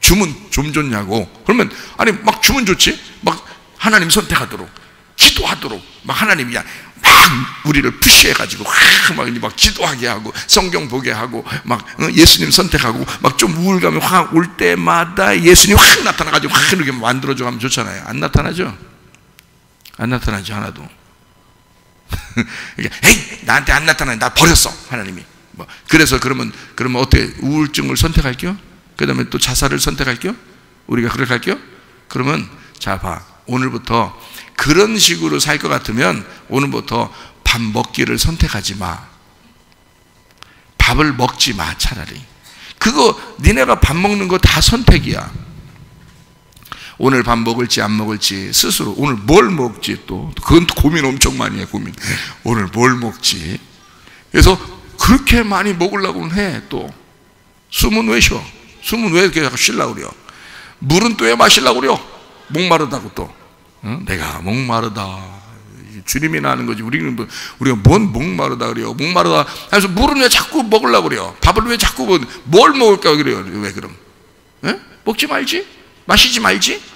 주면 좀 좋냐고. 그러면 아니 막 주면 좋지. 막 하나님 선택하도록, 기도하도록 막 하나님이 그냥 막 우리를 푸시해가지고 막 기도하게 하고, 성경 보게 하고, 막 예수님 선택하고, 막 좀 우울감이 확 올 때마다 예수님 확 나타나가지고 확 이렇게 만들어줘 하면 좋잖아요. 안 나타나죠? 안 나타나죠, 하나도. 에이, 나한테 안 나타나니 나 버렸어 하나님이. 뭐 그래서 그러면 어떻게 우울증을 선택할게요? 그 다음에 또 자살을 선택할게요? 우리가 그렇게 할게요? 그러면 자 봐, 오늘부터 그런 식으로 살 것 같으면 오늘부터 밥 먹기를 선택하지 마. 밥을 먹지 마. 차라리 그거 니네가 밥 먹는 거 다 선택이야. 오늘 밥 먹을지 안 먹을지 스스로, 오늘 뭘 먹지, 또 그건 고민 엄청 많이 해. 고민, 오늘 뭘 먹지. 그래서 그렇게 많이 먹으려고는 해. 또 숨은 왜 쉬어? 숨은 왜 이렇게 쉬려고 그래요? 물은 또 왜 마시려고 그래요? 목마르다고 또. 내가 목마르다, 주님이나 하는 거지. 우리가 뭔 목마르다 그래요? 목마르다 해서 물은 왜 자꾸 먹으려고 그래요? 밥을 왜 자꾸 뭘 먹을까 그래요? 왜 그럼? 에? 먹지 말지? 마시지 말지?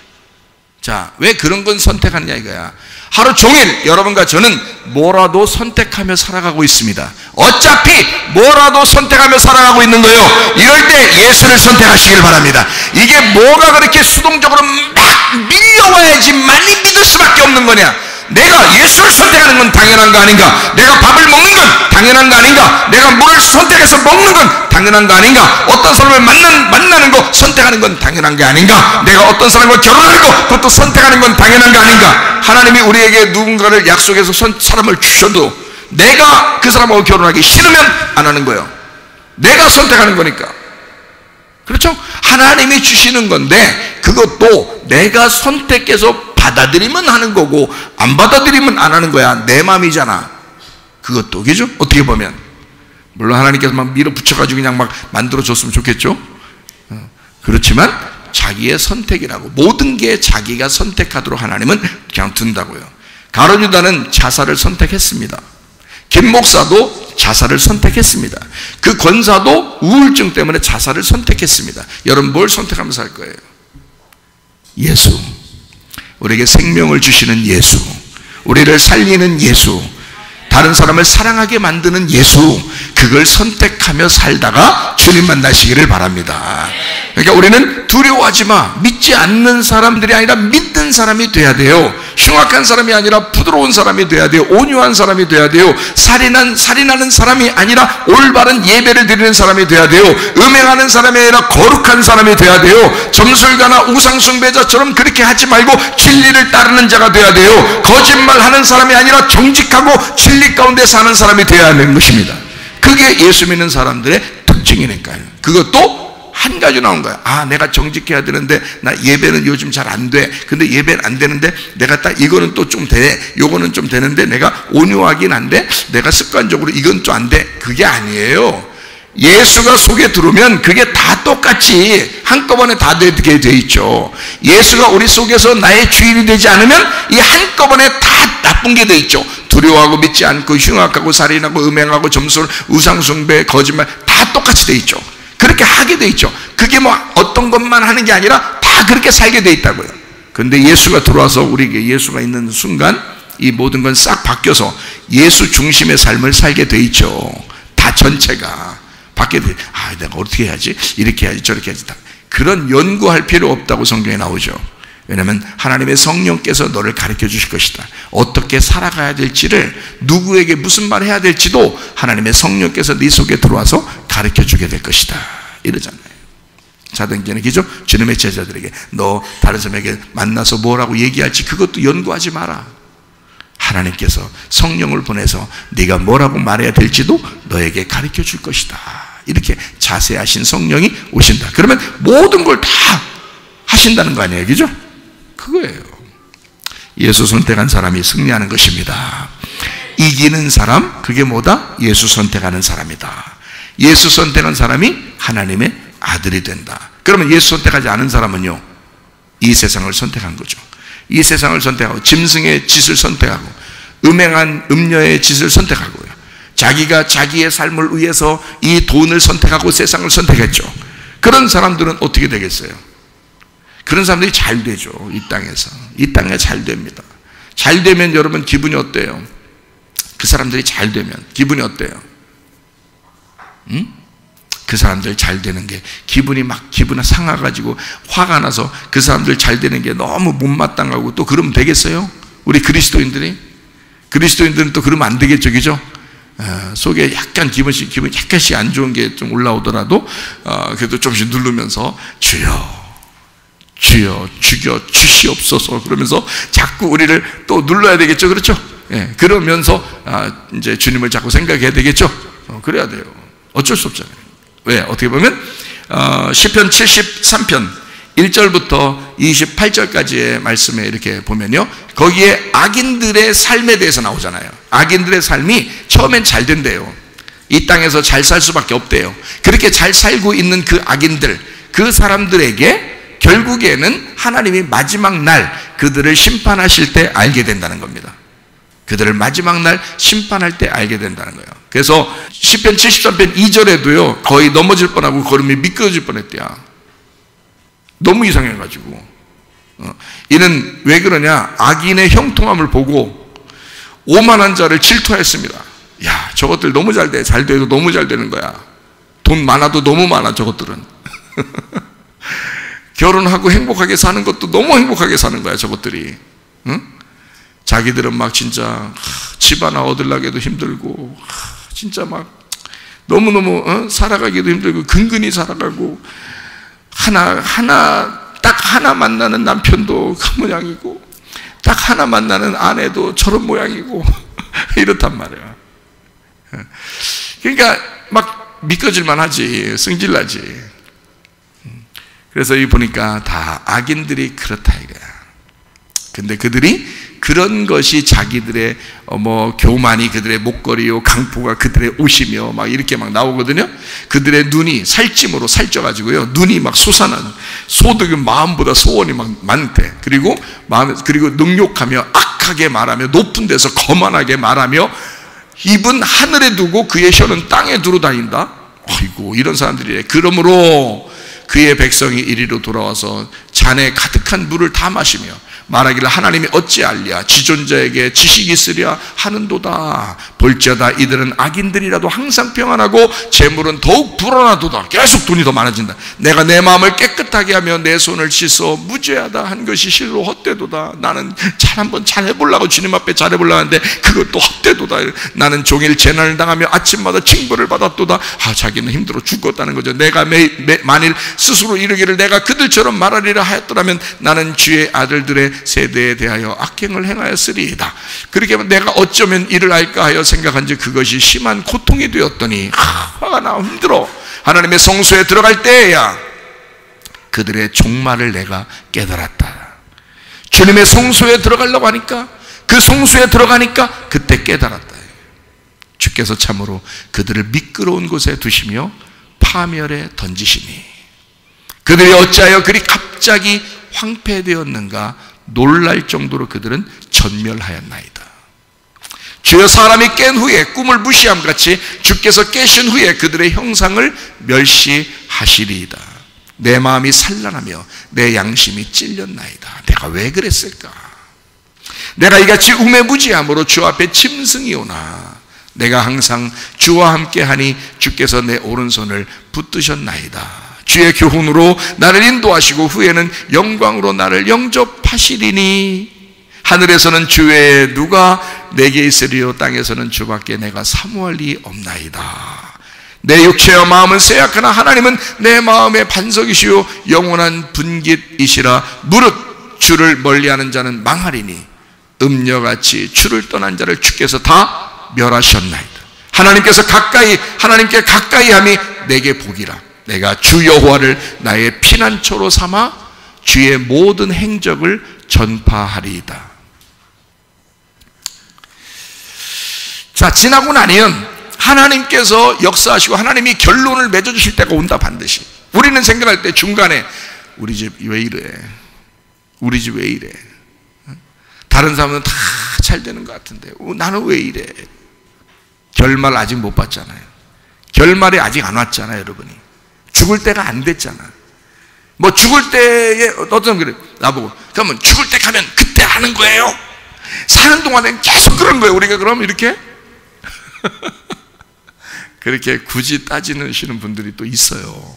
자, 왜 그런 건 선택하느냐 이거야. 하루 종일 여러분과 저는 뭐라도 선택하며 살아가고 있습니다. 어차피 뭐라도 선택하며 살아가고 있는 거예요. 이럴 때 예수를 선택하시길 바랍니다. 이게 뭐가 그렇게 수동적으로 막 밀려와야지 많이 믿을 수밖에 없는 거냐? 내가 예수를 선택하는 건 당연한 거 아닌가? 내가 밥을 먹는 건 당연한 거 아닌가? 내가 물을 선택해서 먹는 건 당연한 거 아닌가? 어떤 사람을 만나는 거 선택하는 건 당연한 게 아닌가? 내가 어떤 사람과 결혼하는 거 그것도 선택하는 건 당연한 거 아닌가? 하나님이 우리에게 누군가를 약속해서 사람을 주셔도 내가 그 사람하고 결혼하기 싫으면 안 하는 거예요. 내가 선택하는 거니까. 그렇죠? 하나님이 주시는 건데 그것도 내가 선택해서 받아들이면 하는 거고 안 받아들이면 안 하는 거야. 내 마음이잖아. 그것도, 그죠? 어떻게 보면 물론 하나님께서 막 밀어붙여가지고 그냥 막 만들어줬으면 좋겠죠. 그렇지만 자기의 선택이라고, 모든 게 자기가 선택하도록 하나님은 그냥 둔다고요. 가룟유다는 자살을 선택했습니다. 김 목사도 자살을 선택했습니다. 그 권사도 우울증 때문에 자살을 선택했습니다. 여러분 뭘 선택하면서 할 거예요? 예수, 우리에게 생명을 주시는 예수, 우리를 살리는 예수, 다른 사람을 사랑하게 만드는 예수, 그걸 선택하며 살다가 주님 만나시기를 바랍니다. 그러니까 우리는 두려워하지 마. 믿지 않는 사람들이 아니라 믿는 사람이 돼야 돼요. 흉악한 사람이 아니라 부드러운 사람이 돼야 돼요. 온유한 사람이 돼야 돼요. 살인하는 사람이 아니라 올바른 예배를 드리는 사람이 돼야 돼요. 음행하는 사람이 아니라 거룩한 사람이 돼야 돼요. 점술가나 우상숭배자처럼 그렇게 하지 말고 진리를 따르는 자가 돼야 돼요. 거짓말하는 사람이 아니라 정직하고 진리 가운데 사는 사람이 돼야 하는 것입니다. 그게 예수 믿는 사람들의 특징이니까요. 그것도 한 가지 나온 거야. 아, 내가 정직해야 되는데 나 예배는 요즘 잘 안 돼. 근데 예배는 안 되는데 내가 딱 이거는 또 좀 돼. 요거는 좀 되는데 내가 온유하긴 한데 내가 습관적으로 이건 좀 안 돼. 그게 아니에요. 예수가 속에 들어오면 그게 다 똑같이 한꺼번에 다 되게 돼 있죠. 예수가 우리 속에서 나의 주인이 되지 않으면 이 한꺼번에 다 나쁜 게 돼 있죠. 두려워하고 믿지 않고 흉악하고 살인하고 음행하고 점술, 우상숭배, 거짓말 다 똑같이 돼 있죠. 그렇게 하게 돼 있죠. 그게 뭐 어떤 것만 하는 게 아니라 다 그렇게 살게 돼 있다고요. 근데 예수가 들어와서 우리에게 예수가 있는 순간 이 모든 건 싹 바뀌어서 예수 중심의 삶을 살게 돼 있죠. 다 전체가 바뀌게 돼. 내가 어떻게 해야지? 이렇게 해야지, 저렇게 해야지. 그런 연구할 필요 없다고 성경에 나오죠. 왜냐하면 하나님의 성령께서 너를 가르쳐 주실 것이다. 어떻게 살아가야 될지를, 누구에게 무슨 말 해야 될지도 하나님의 성령께서 네 속에 들어와서 가르쳐 주게 될 것이다. 이러잖아요. 사도행전의 기죠? 주님의 제자들에게 너 다른 사람에게 만나서 뭐라고 얘기할지 그것도 연구하지 마라. 하나님께서 성령을 보내서 네가 뭐라고 말해야 될지도 너에게 가르쳐 줄 것이다. 이렇게 자세하신 성령이 오신다. 그러면 모든 걸 다 하신다는 거 아니에요, 그죠? 그거예요. 예수 선택한 사람이 승리하는 것입니다. 이기는 사람, 그게 뭐다? 예수 선택하는 사람이다. 예수 선택한 사람이 하나님의 아들이 된다. 그러면 예수 선택하지 않은 사람은요, 이 세상을 선택한 거죠. 이 세상을 선택하고 짐승의 짓을 선택하고 음행한 음녀의 짓을 선택하고요, 자기가 자기의 삶을 위해서 이 돈을 선택하고 세상을 선택했죠. 그런 사람들은 어떻게 되겠어요? 그런 사람들이 잘 되죠. 이 땅에서. 이 땅에 잘 됩니다. 잘 되면 여러분 기분이 어때요? 그 사람들이 잘 되면 기분이 어때요? 그 사람들 잘 되는 게 기분이 상해가지고 화가 나서 그 사람들 잘 되는 게 너무 못마땅하고 또 그러면 되겠어요? 우리 그리스도인들은 또 그러면 안 되겠죠, 그죠? 속에 약간 기분이 약간씩 안 좋은 게 좀 올라오더라도 그래도 좀씩 누르면서 주여 죽여 주시옵소서 그러면서 자꾸 우리를 또 눌러야 되겠죠, 그렇죠? 그러면서 이제 주님을 자꾸 생각해야 되겠죠. 그래야 돼요. 어쩔 수 없잖아요. 왜? 어떻게 보면 시편 73편 1절부터 28절까지의 말씀에 이렇게 보면요, 거기에 악인들의 삶에 대해서 나오잖아요. 악인들의 삶이 처음엔 잘 된대요. 이 땅에서 잘 살 수밖에 없대요. 그렇게 잘 살고 있는 그 악인들, 그 사람들에게 결국에는 하나님이 마지막 날 그들을 심판하실 때 알게 된다는 겁니다. 그들을 마지막 날 심판할 때 알게 된다는 거예요. 그래서 시편 73편 2절에도요 거의 넘어질 뻔하고 걸음이 미끄러질 뻔했대요. 너무 이상해가지고. 이는 왜 그러냐? 악인의 형통함을 보고 오만한 자를 질투하였습니다. 야, 저것들 너무 잘 돼. 잘 돼도 너무 잘 되는 거야. 돈 많아도 너무 많아, 저것들은. 결혼하고 행복하게 사는 것도 너무 행복하게 사는 거야, 저것들이. 응? 자기들은 막 진짜 집 하나 얻으려고 힘들고 진짜 막 너무너무 살아가기도 힘들고 근근히 살아가고 딱 하나 만나는 남편도 그 모양이고 딱 하나 만나는 아내도 저런 모양이고 이렇단 말이야. 그러니까 막 미끄러질만 하지, 승질나지. 그래서 이 보니까 다 악인들이 그렇다 이거야. 근데 그들이 그런 것이 자기들의 교만이 그들의 목걸이요, 강포가 그들의 옷이며 막 이렇게 막 나오거든요. 그들의 눈이 살찜으로 살쪄가지고요, 눈이 막 솟아나는, 소득은 마음보다 소원이 막 많대. 그리고 능욕하며 악하게 말하며 높은 데서 거만하게 말하며 입은 하늘에 두고 그의 혀는 땅에 두루 다닌다. 아이고, 이런 사람들이래. 그러므로 그의 백성이 이리로 돌아와서 잔에 가득한 물을 다 마시며 말하기를 하나님이 어찌알랴 지존자에게 지식이 있으랴 하는도다. 볼지어다 이들은 악인들이라도 항상 평안하고 재물은 더욱 불어나도다. 계속 돈이 더 많아진다. 내가 내 마음을 깨끗하게 하며 내 손을 씻어 무죄하다 한 것이 실로 헛되도다. 나는 한번 잘해보려고 주님 앞에 잘해보려고 하는데 그것도 헛되도다. 나는 종일 재난을 당하며 아침마다 징벌을 받았도다. 자기는 힘들어 죽었다는 거죠. 내가 만일 스스로 이르기를 내가 그들처럼 말하리라 하였더라면 나는 주의 아들들의 세대에 대하여 악행을 행하였으리이다. 그렇게 하면 내가 어쩌면 이를 알까 하여 생각한지 그것이 심한 고통이 되었더니 화가 나 힘들어. 하나님의 성소에 들어갈 때야 그들의 종말을 내가 깨달았다. 주님의 성소에 들어가려고 하니까, 그 성소에 들어가니까 그때 깨달았다. 주께서 참으로 그들을 미끄러운 곳에 두시며 파멸에 던지시니 그들이 어찌하여 그리 갑자기 황폐되었는가 놀랄 정도로 그들은 전멸하였나이다. 주여, 사람이 깬 후에 꿈을 무시함 같이 주께서 깨신 후에 그들의 형상을 멸시하시리이다. 내 마음이 산란하며 내 양심이 찔렸나이다. 내가 왜 그랬을까? 내가 이같이 우매무지함으로 주 앞에 짐승이 오나 내가 항상 주와 함께하니 주께서 내 오른손을 붙드셨나이다. 주의 교훈으로 나를 인도하시고 후에는 영광으로 나를 영접하시리니 하늘에서는 주 외에 누가 내게 있으리요 땅에서는 주밖에 내가 사모할 리 없나이다. 내 육체와 마음은 쇠약하나 하나님은 내 마음의 반석이시요 영원한 분깃이시라. 무릇 주를 멀리하는 자는 망하리니 음녀같이 주를 떠난 자를 주께서 다 멸하셨나이다. 하나님께 가까이 함이 내게 복이라. 내가 주 여호와를 나의 피난처로 삼아 주의 모든 행적을 전파하리이다. 자, 지나고 나면 하나님께서 역사하시고 하나님이 결론을 맺어주실 때가 온다. 반드시. 우리는 생각할 때 중간에 우리 집 왜 이래? 우리 집 왜 이래? 다른 사람은 다 잘 되는 것 같은데 나는 왜 이래? 결말 아직 못 봤잖아요. 결말이 아직 안 왔잖아요, 여러분이. 죽을 때가 안 됐잖아. 뭐 죽을 때에 어떤 그래 나보고 그러면 죽을 때 가면 그때 하는 거예요? 사는 동안엔 계속 그런 거예요. 우리가 그럼 이렇게 그렇게 굳이 따지시는 분들이 또 있어요.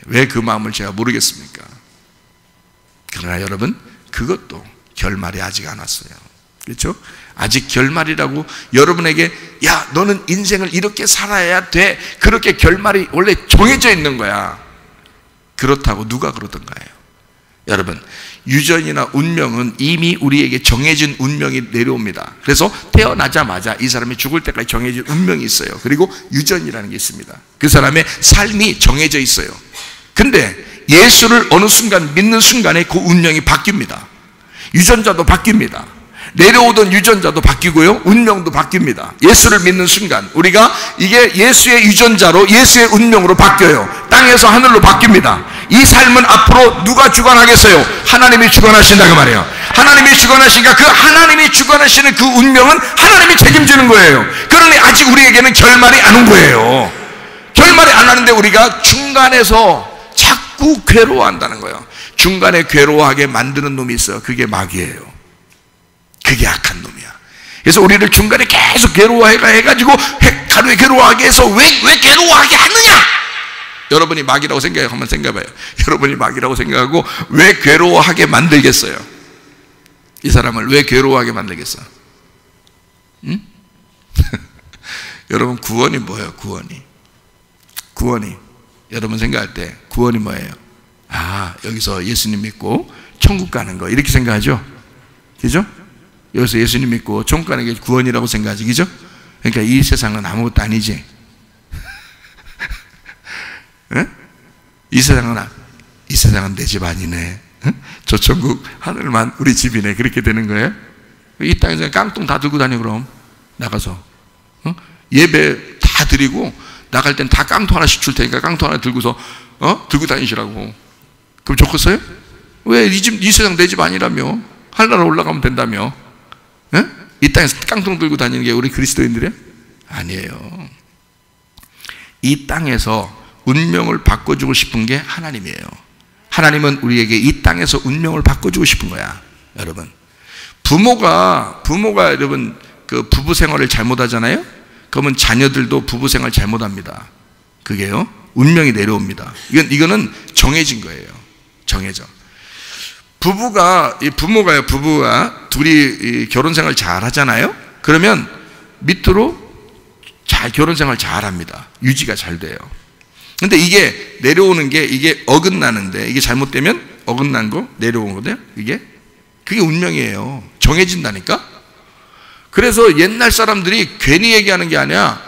왜 그 마음을 제가 모르겠습니까? 그러나 여러분, 그것도 결말이 아직 안 왔어요. 그렇죠? 아직 결말이라고 여러분에게 야 너는 인생을 이렇게 살아야 돼, 그렇게 결말이 원래 정해져 있는 거야. 그렇다고 누가 그러던가요? 여러분, 유전이나 운명은 이미 우리에게 정해진 운명이 내려옵니다. 그래서 태어나자마자 이 사람이 죽을 때까지 정해진 운명이 있어요. 그리고 유전이라는 게 있습니다. 그 사람의 삶이 정해져 있어요. 근데 예수를 어느 순간 믿는 순간에 그 운명이 바뀝니다. 유전자도 바뀝니다. 내려오던 유전자도 바뀌고요, 운명도 바뀝니다. 예수를 믿는 순간 우리가 이게 예수의 유전자로 예수의 운명으로 바뀌어요. 땅에서 하늘로 바뀝니다. 이 삶은 앞으로 누가 주관하겠어요? 하나님이 주관하신다 그 말이에요. 하나님이 주관하시니까 그 하나님이 주관하시는 그 운명은 하나님이 책임지는 거예요. 그러니 아직 우리에게는 결말이 안 온 거예요. 결말이 안 왔는데 우리가 중간에서 자꾸 괴로워한다는 거예요. 중간에 괴로워하게 만드는 놈이 있어요. 그게 마귀예요. 그게 악한 놈이야. 그래서 우리를 중간에 계속 괴로워해가지고 하루에 괴로워하게 해서 왜 괴로워하게 하느냐? 여러분이 마귀라고 생각해요. 한번 생각해봐요. 여러분이 마귀라고 생각하고 왜 괴로워하게 만들겠어요? 이 사람을 왜 괴로워하게 만들겠어? 응? 여러분, 구원이 뭐예요? 구원이 여러분 생각할 때 구원이 뭐예요? 아, 여기서 예수님 믿고 천국 가는 거, 이렇게 생각하죠? 그죠? 여기서 예수님 믿고 천국 가는 게 구원이라고 생각하지, 그죠? 그러니까 이 세상은 아무것도 아니지. 네? 이 세상은 내 집 아니네. 저 천국 하늘만 우리 집이네. 그렇게 되는 거예요. 이 땅에서 깡통 다 들고 다녀. 그럼 나가서 예배 다 드리고 나갈 땐 다 깡통 하나씩 줄 테니까 깡통 하나 들고서 들고 다니시라고. 그럼 좋겠어요? 왜 이 세상 내 집 아니라며? 하늘나라 올라가면 된다며? 에? 이 땅에서 깡통 들고 다니는 게 우리 그리스도인들이에요? 아니에요. 이 땅에서 운명을 바꿔주고 싶은 게 하나님이에요. 하나님은 우리에게 이 땅에서 운명을 바꿔주고 싶은 거야. 여러분, 부모가 여러분 그 부부 생활을 잘못하잖아요. 그러면 자녀들도 부부 생활 잘못합니다. 그게요, 운명이 내려옵니다. 이거는 정해진 거예요. 정해져. 부부가 둘이 결혼 생활 잘 하잖아요. 그러면 밑으로 잘 결혼 생활 잘 합니다. 유지가 잘 돼요. 근데 이게 내려오는 게 이게 어긋나는데, 이게 잘못되면 어긋난 거 내려오는 거거든요. 그게 운명이에요. 정해진다니까. 그래서 옛날 사람들이 괜히 얘기하는 게 아니야.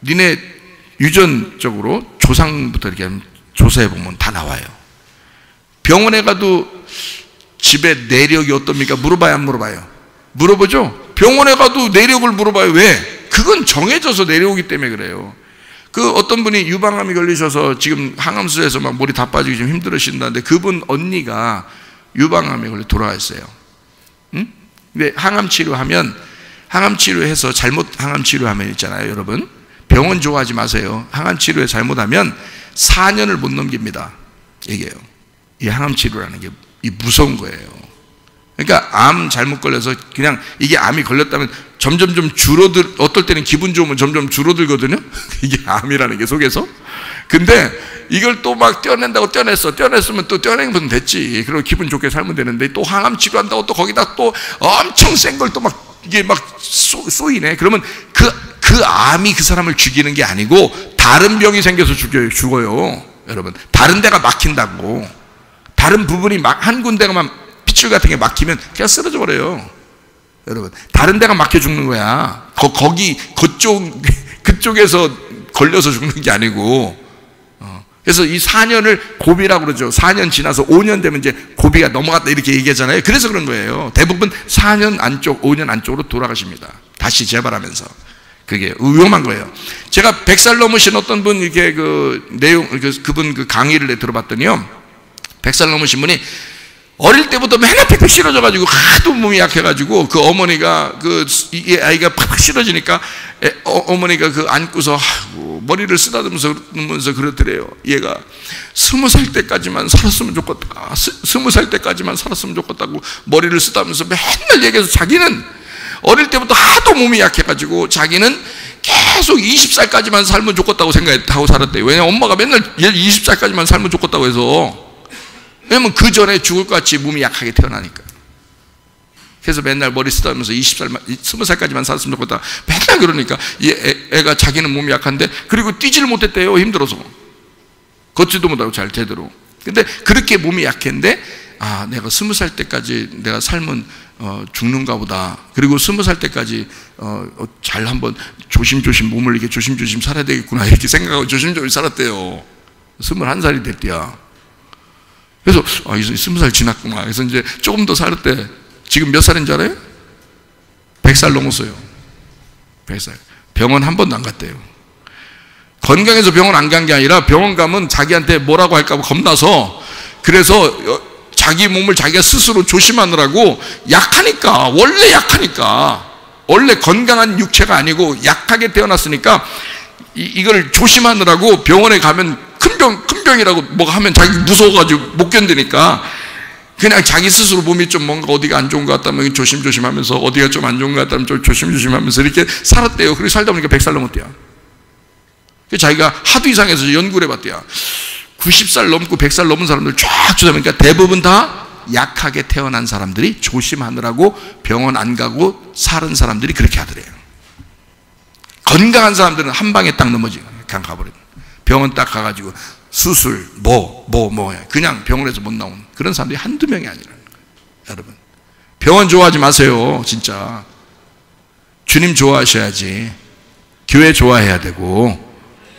니네 유전적으로 조상부터 이렇게 조사해 보면 다 나와요. 병원에 가도 집에 내력이 어떻습니까? 물어봐요, 안 물어봐요? 물어보죠. 병원에 가도 내력을 물어봐요. 왜? 그건 정해져서 내려오기 때문에 그래요. 그 어떤 분이 유방암이 걸리셔서 지금 항암수에서 막 머리 다 빠지고 좀 힘들으신다는데 그분 언니가 유방암에 걸려 돌아가셨어요. 응? 근데 항암 치료해서 잘못 항암 치료하면 있잖아요, 여러분. 병원 좋아하지 마세요. 항암 치료에 잘못하면 4년을 못 넘깁니다. 얘기해요. 이 항암 치료라는 게 이 무서운 거예요. 그러니까 암 잘못 걸려서 그냥 이게 암이 걸렸다면 점점 어떨 때는 기분 좋으면 점점 줄어들거든요. 이게 암이라는 게 속에서. 근데 이걸 또 막 떼어낸다고 떼어냈으면 또 떼어내면 됐지. 그리고 기분 좋게 살면 되는데 또 항암 치료한다고 또 거기다 또 엄청 센 걸 또 막 이게 막 쏘이네. 그러면 그 암이 그 사람을 죽이는 게 아니고 다른 병이 생겨서 죽어요. 여러분, 다른 데가 막힌다고. 다른 부분이 한 군데가만 핏줄 같은 게 막히면 그냥 쓰러져 버려요. 여러분, 다른 데가 막혀 죽는 거야. 그쪽에서 걸려서 죽는 게 아니고. 그래서 이 4년을 고비라고 그러죠. 4년 지나서 5년 되면 이제 고비가 넘어갔다 이렇게 얘기하잖아요. 그래서 그런 거예요. 대부분 4년 안쪽, 5년 안쪽으로 돌아가십니다. 다시 재발하면서. 그게 위험한 거예요. 제가 100살 넘으신 어떤 분 이렇게 그분 그 강의를 들어봤더니요. 100살 넘으신 분이 어릴 때부터 맨날 팩팩 싫어져가지고 하도 몸이 약해가지고 그 어머니가 이 아이가 팍팍 싫어지니까 어머니가 안고서 머리를 쓰다듬으면서 그러더래요. 얘가 20살 때까지만 살았으면 좋겠다. 20살 때까지만 살았으면 좋겠다고 머리를 쓰다듬으면서 맨날 얘기해서 자기는 어릴 때부터 하도 몸이 약해가지고 자기는 계속 20살까지만 살면 좋겠다고 생각하고 살았대요. 왜냐면 엄마가 맨날 얘 20살까지만 살면 좋겠다고 해서. 왜냐면 그 전에 죽을 것 같이 몸이 약하게 태어나니까. 그래서 맨날 머리 쓰다면서 20살까지만 살았으면 좋겠다. 맨날 그러니까 애가 자기는 몸이 약한데 그리고 뛰지를 못했대요. 힘들어서. 걷지도 못하고 잘 제대로. 근데 그렇게 몸이 약했는데 내가 20살 때까지 내가 살면 죽는가 보다. 그리고 20살 때까지 잘 한번 조심조심 몸을 이렇게 조심조심 살아야 되겠구나 이렇게 생각하고 조심조심 살았대요. 21살이 됐대요. 그래서 20살 지났구나. 그래서 이제 조금 더 살았대. 지금 몇 살인 줄 알아요? 100살 넘었어요. 100살. 병원 한 번도 안 갔대요. 건강해서 병원 안 간 게 아니라 병원 가면 자기한테 뭐라고 할까 봐 겁나서 그래서 자기 몸을 자기가 스스로 조심하느라고 약하니까 원래 건강한 육체가 아니고 약하게 태어났으니까 이걸 조심하느라고 병원에 가면 큰 병이라고 뭐가 하면 자기 무서워가지고 못 견디니까 그냥 자기 스스로 몸이 좀 뭔가 어디가 안 좋은 것 같다면 조심조심하면서 어디가 좀 안 좋은 것 같다면 좀 조심조심하면서 이렇게 살았대요. 그리고 살다 보니까 100살 넘었대요. 자기가 하도 이상해서 연구를 해봤대요. 90살 넘고 100살 넘은 사람들 쫙 주다보니까 대부분 다 약하게 태어난 사람들이 조심하느라고 병원 안 가고 사는 사람들이 그렇게 하더래요. 건강한 사람들은 한 방에 딱 넘어지고 그냥 가버려요. 병원 딱 가가지고 수술 그냥 병원에서 못 나오는 그런 사람들이 한두 명이 아니라는 거예요. 여러분, 병원 좋아하지 마세요. 진짜 주님 좋아하셔야지. 교회 좋아해야 되고.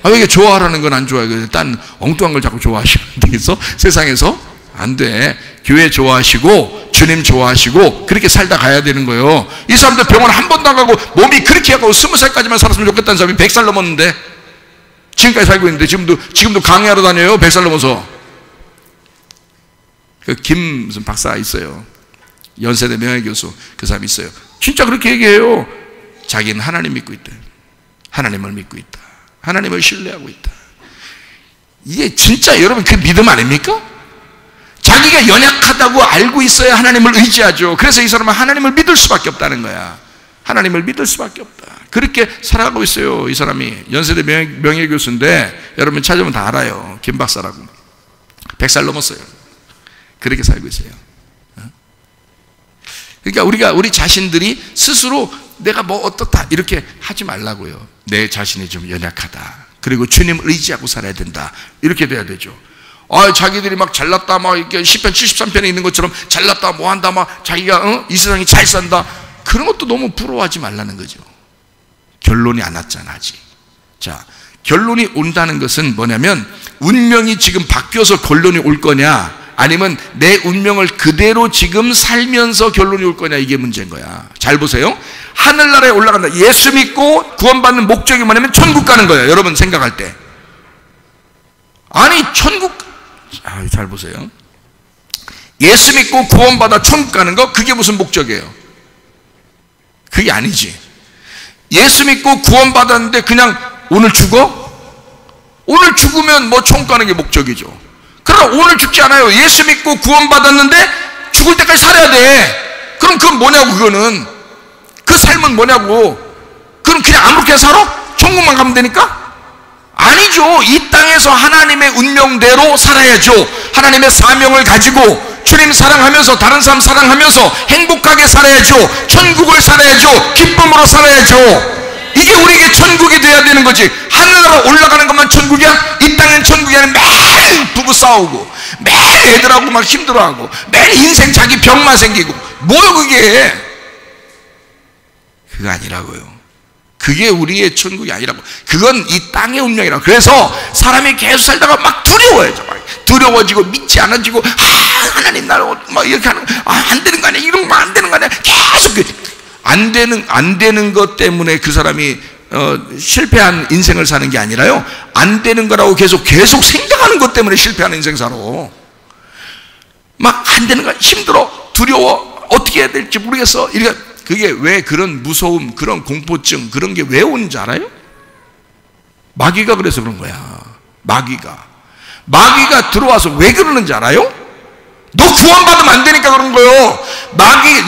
왜 이게 좋아하라는 건 안 좋아해요? 딴 엉뚱한 걸 자꾸 좋아하시면 되겠어? 세상에서 안 돼. 교회 좋아하시고 주님 좋아하시고 그렇게 살다 가야 되는 거예요. 이 사람들 병원 한 번도 안 가고 몸이 그렇게 하고 20살까지만 살았으면 좋겠다는 사람이 100살 넘었는데 지금까지 살고 있는데 지금도 강의하러 다녀요. 100살 넘어서. 그 김 무슨 박사 있어요. 연세대 명예교수. 그 사람이 있어요. 진짜 그렇게 얘기해요. 자기는 하나님 믿고 있대. 하나님을 믿고 있다. 하나님을 신뢰하고 있다. 이게 진짜 여러분 그 믿음 아닙니까? 자기가 연약하다고 알고 있어야 하나님을 의지하죠. 그래서 이 사람은 하나님을 믿을 수밖에 없다는 거야. 하나님을 믿을 수밖에 없다. 그렇게 살아가고 있어요. 이 사람이 연세대 명예교수인데 여러분 찾으면 다 알아요. 김 박사라고. 100살 넘었어요. 그렇게 살고 있어요. 그러니까 우리 자신들이 스스로 내가 뭐 어떻다 이렇게 하지 말라고요. 내 자신이 좀 연약하다. 그리고 주님을 의지하고 살아야 된다. 이렇게 돼야 되죠. 자기들이 막 잘났다, 막 이렇게 시편 73편에 있는 것처럼 잘났다, 뭐 한다, 막 자기가 이 세상이 잘 산다. 그런 것도 너무 부러워하지 말라는 거죠. 결론이 안 왔잖아, 아직. 자, 결론이 온다는 것은 뭐냐면 운명이 지금 바뀌어서 결론이 올 거냐, 아니면 내 운명을 그대로 지금 살면서 결론이 올 거냐, 이게 문제인 거야. 잘 보세요. 하늘나라에 올라간다. 예수 믿고 구원받는 목적이 뭐냐면 천국 가는 거예요. 여러분 생각할 때. 아니 천국, 잘 보세요. 예수 믿고 구원받아 천국 가는 거, 그게 무슨 목적이에요? 그게 아니지. 예수 믿고 구원받았는데 그냥 오늘 죽어? 오늘 죽으면 뭐 천국 가는 게 목적이죠. 그러나 오늘 죽지 않아요. 예수 믿고 구원받았는데 죽을 때까지 살아야 돼. 그럼 그건 뭐냐고. 그거는 그 삶은 뭐냐고. 그럼 그냥 아무렇게 살아? 천국만 가면 되니까? 아니죠. 이 땅에서 하나님의 운명대로 살아야죠. 하나님의 사명을 가지고 주님 사랑하면서 다른 사람 사랑하면서 행복하게 살아야죠. 천국을 살아야죠. 기쁨으로 살아야죠. 이게 우리에게 천국이 돼야 되는 거지. 하늘나라 올라가는 것만 천국이야? 이 땅엔 천국이 아니라 매일 부부 싸우고 매일 애들하고 막 힘들어하고 매일 인생 자기 병만 생기고 뭐야 그게? 그거 아니라고요. 그게 우리의 천국이 아니라고. 그건 이 땅의 운명이라고. 그래서 사람이 계속 살다가 막 두려워해져. 막 두려워지고 믿지 않아지고, 하나님 나를 막 이렇게 하는, 안 되는 거 아니야? 이런 거 안 되는 거 아니야? 계속 안 되는 것 때문에 그 사람이 실패한 인생을 사는 게 아니라요, 안 되는 거라고 계속 생각하는 것 때문에 실패하는 인생 살아. 막 안 되는 거, 힘들어, 두려워, 어떻게 해야 될지 모르겠어. 그게 왜 그런 무서움, 그런 공포증, 그런 게 왜 오는지 알아요? 마귀가 그래서 그런 거야. 마귀가 들어와서 왜 그러는지 알아요? 너 구원받으면 안 되니까 그런 거예요.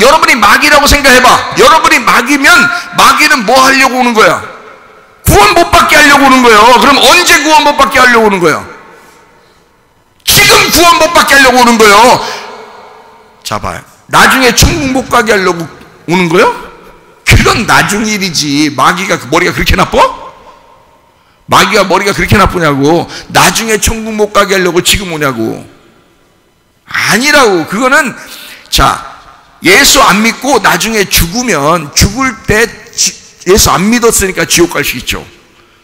여러분이 마귀라고 생각해봐. 여러분이 마귀면 마귀는 뭐 하려고 오는 거야? 구원 못 받게 하려고 오는 거예요. 그럼 언제 구원 못 받게 하려고 오는 거야? 지금 구원 못 받게 하려고 오는 거예요. 자, 봐요. 나중에 천국 못 가게 하려고 오는 거예요? 그건 나중 일이지. 마귀가 머리가 그렇게 나빠? 마귀가 머리가 그렇게 나쁘냐고. 나중에 천국 못 가게 하려고 지금 오냐고. 아니라고. 그거는, 자, 예수 안 믿고 나중에 죽으면 죽을 때 예수 안 믿었으니까 지옥 갈 수 있죠.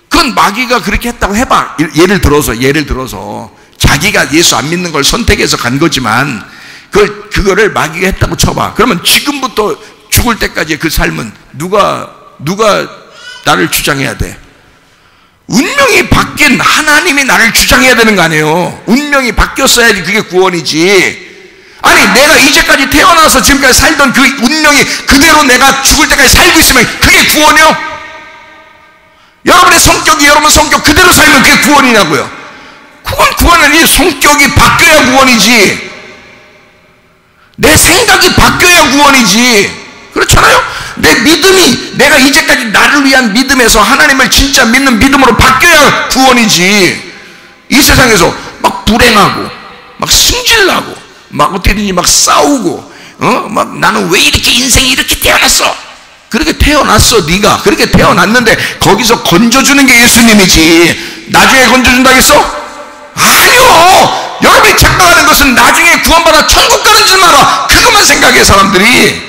그건 마귀가 그렇게 했다고 해봐. 예를 들어서 자기가 예수 안 믿는 걸 선택해서 간 거지만 그거를 마귀가 했다고 쳐봐. 그러면 지금부터 죽을 때까지의 그 삶은 누가 나를 주장해야 돼? 운명이 바뀐 하나님이 나를 주장해야 되는 거 아니에요. 운명이 바뀌었어야지 그게 구원이지. 아니, 내가 이제까지 태어나서 지금까지 살던 그 운명이 그대로 내가 죽을 때까지 살고 있으면 그게 구원이요? 여러분의 성격이 여러분 성격 그대로 살면 그게 구원이냐고요? 그건 구원이 아니지. 성격이 바뀌어야 구원이지. 내 생각이 바뀌어야 구원이지. 그렇잖아요? 내 믿음이, 내가 이제까지 나를 위한 믿음에서 하나님을 진짜 믿는 믿음으로 바뀌어야 구원이지. 이 세상에서 막 불행하고 막 승질나고 막 어떻게든지 막 싸우고 막 나는 왜 이렇게 인생이 이렇게 태어났어? 그렇게 태어났어. 네가 그렇게 태어났는데 거기서 건져주는 게 예수님이지. 나중에 건져준다겠어? 아니요. 여러분이 착각하는 것은 나중에 구원받아 천국 가는 줄 알아. 그것만 생각해 사람들이.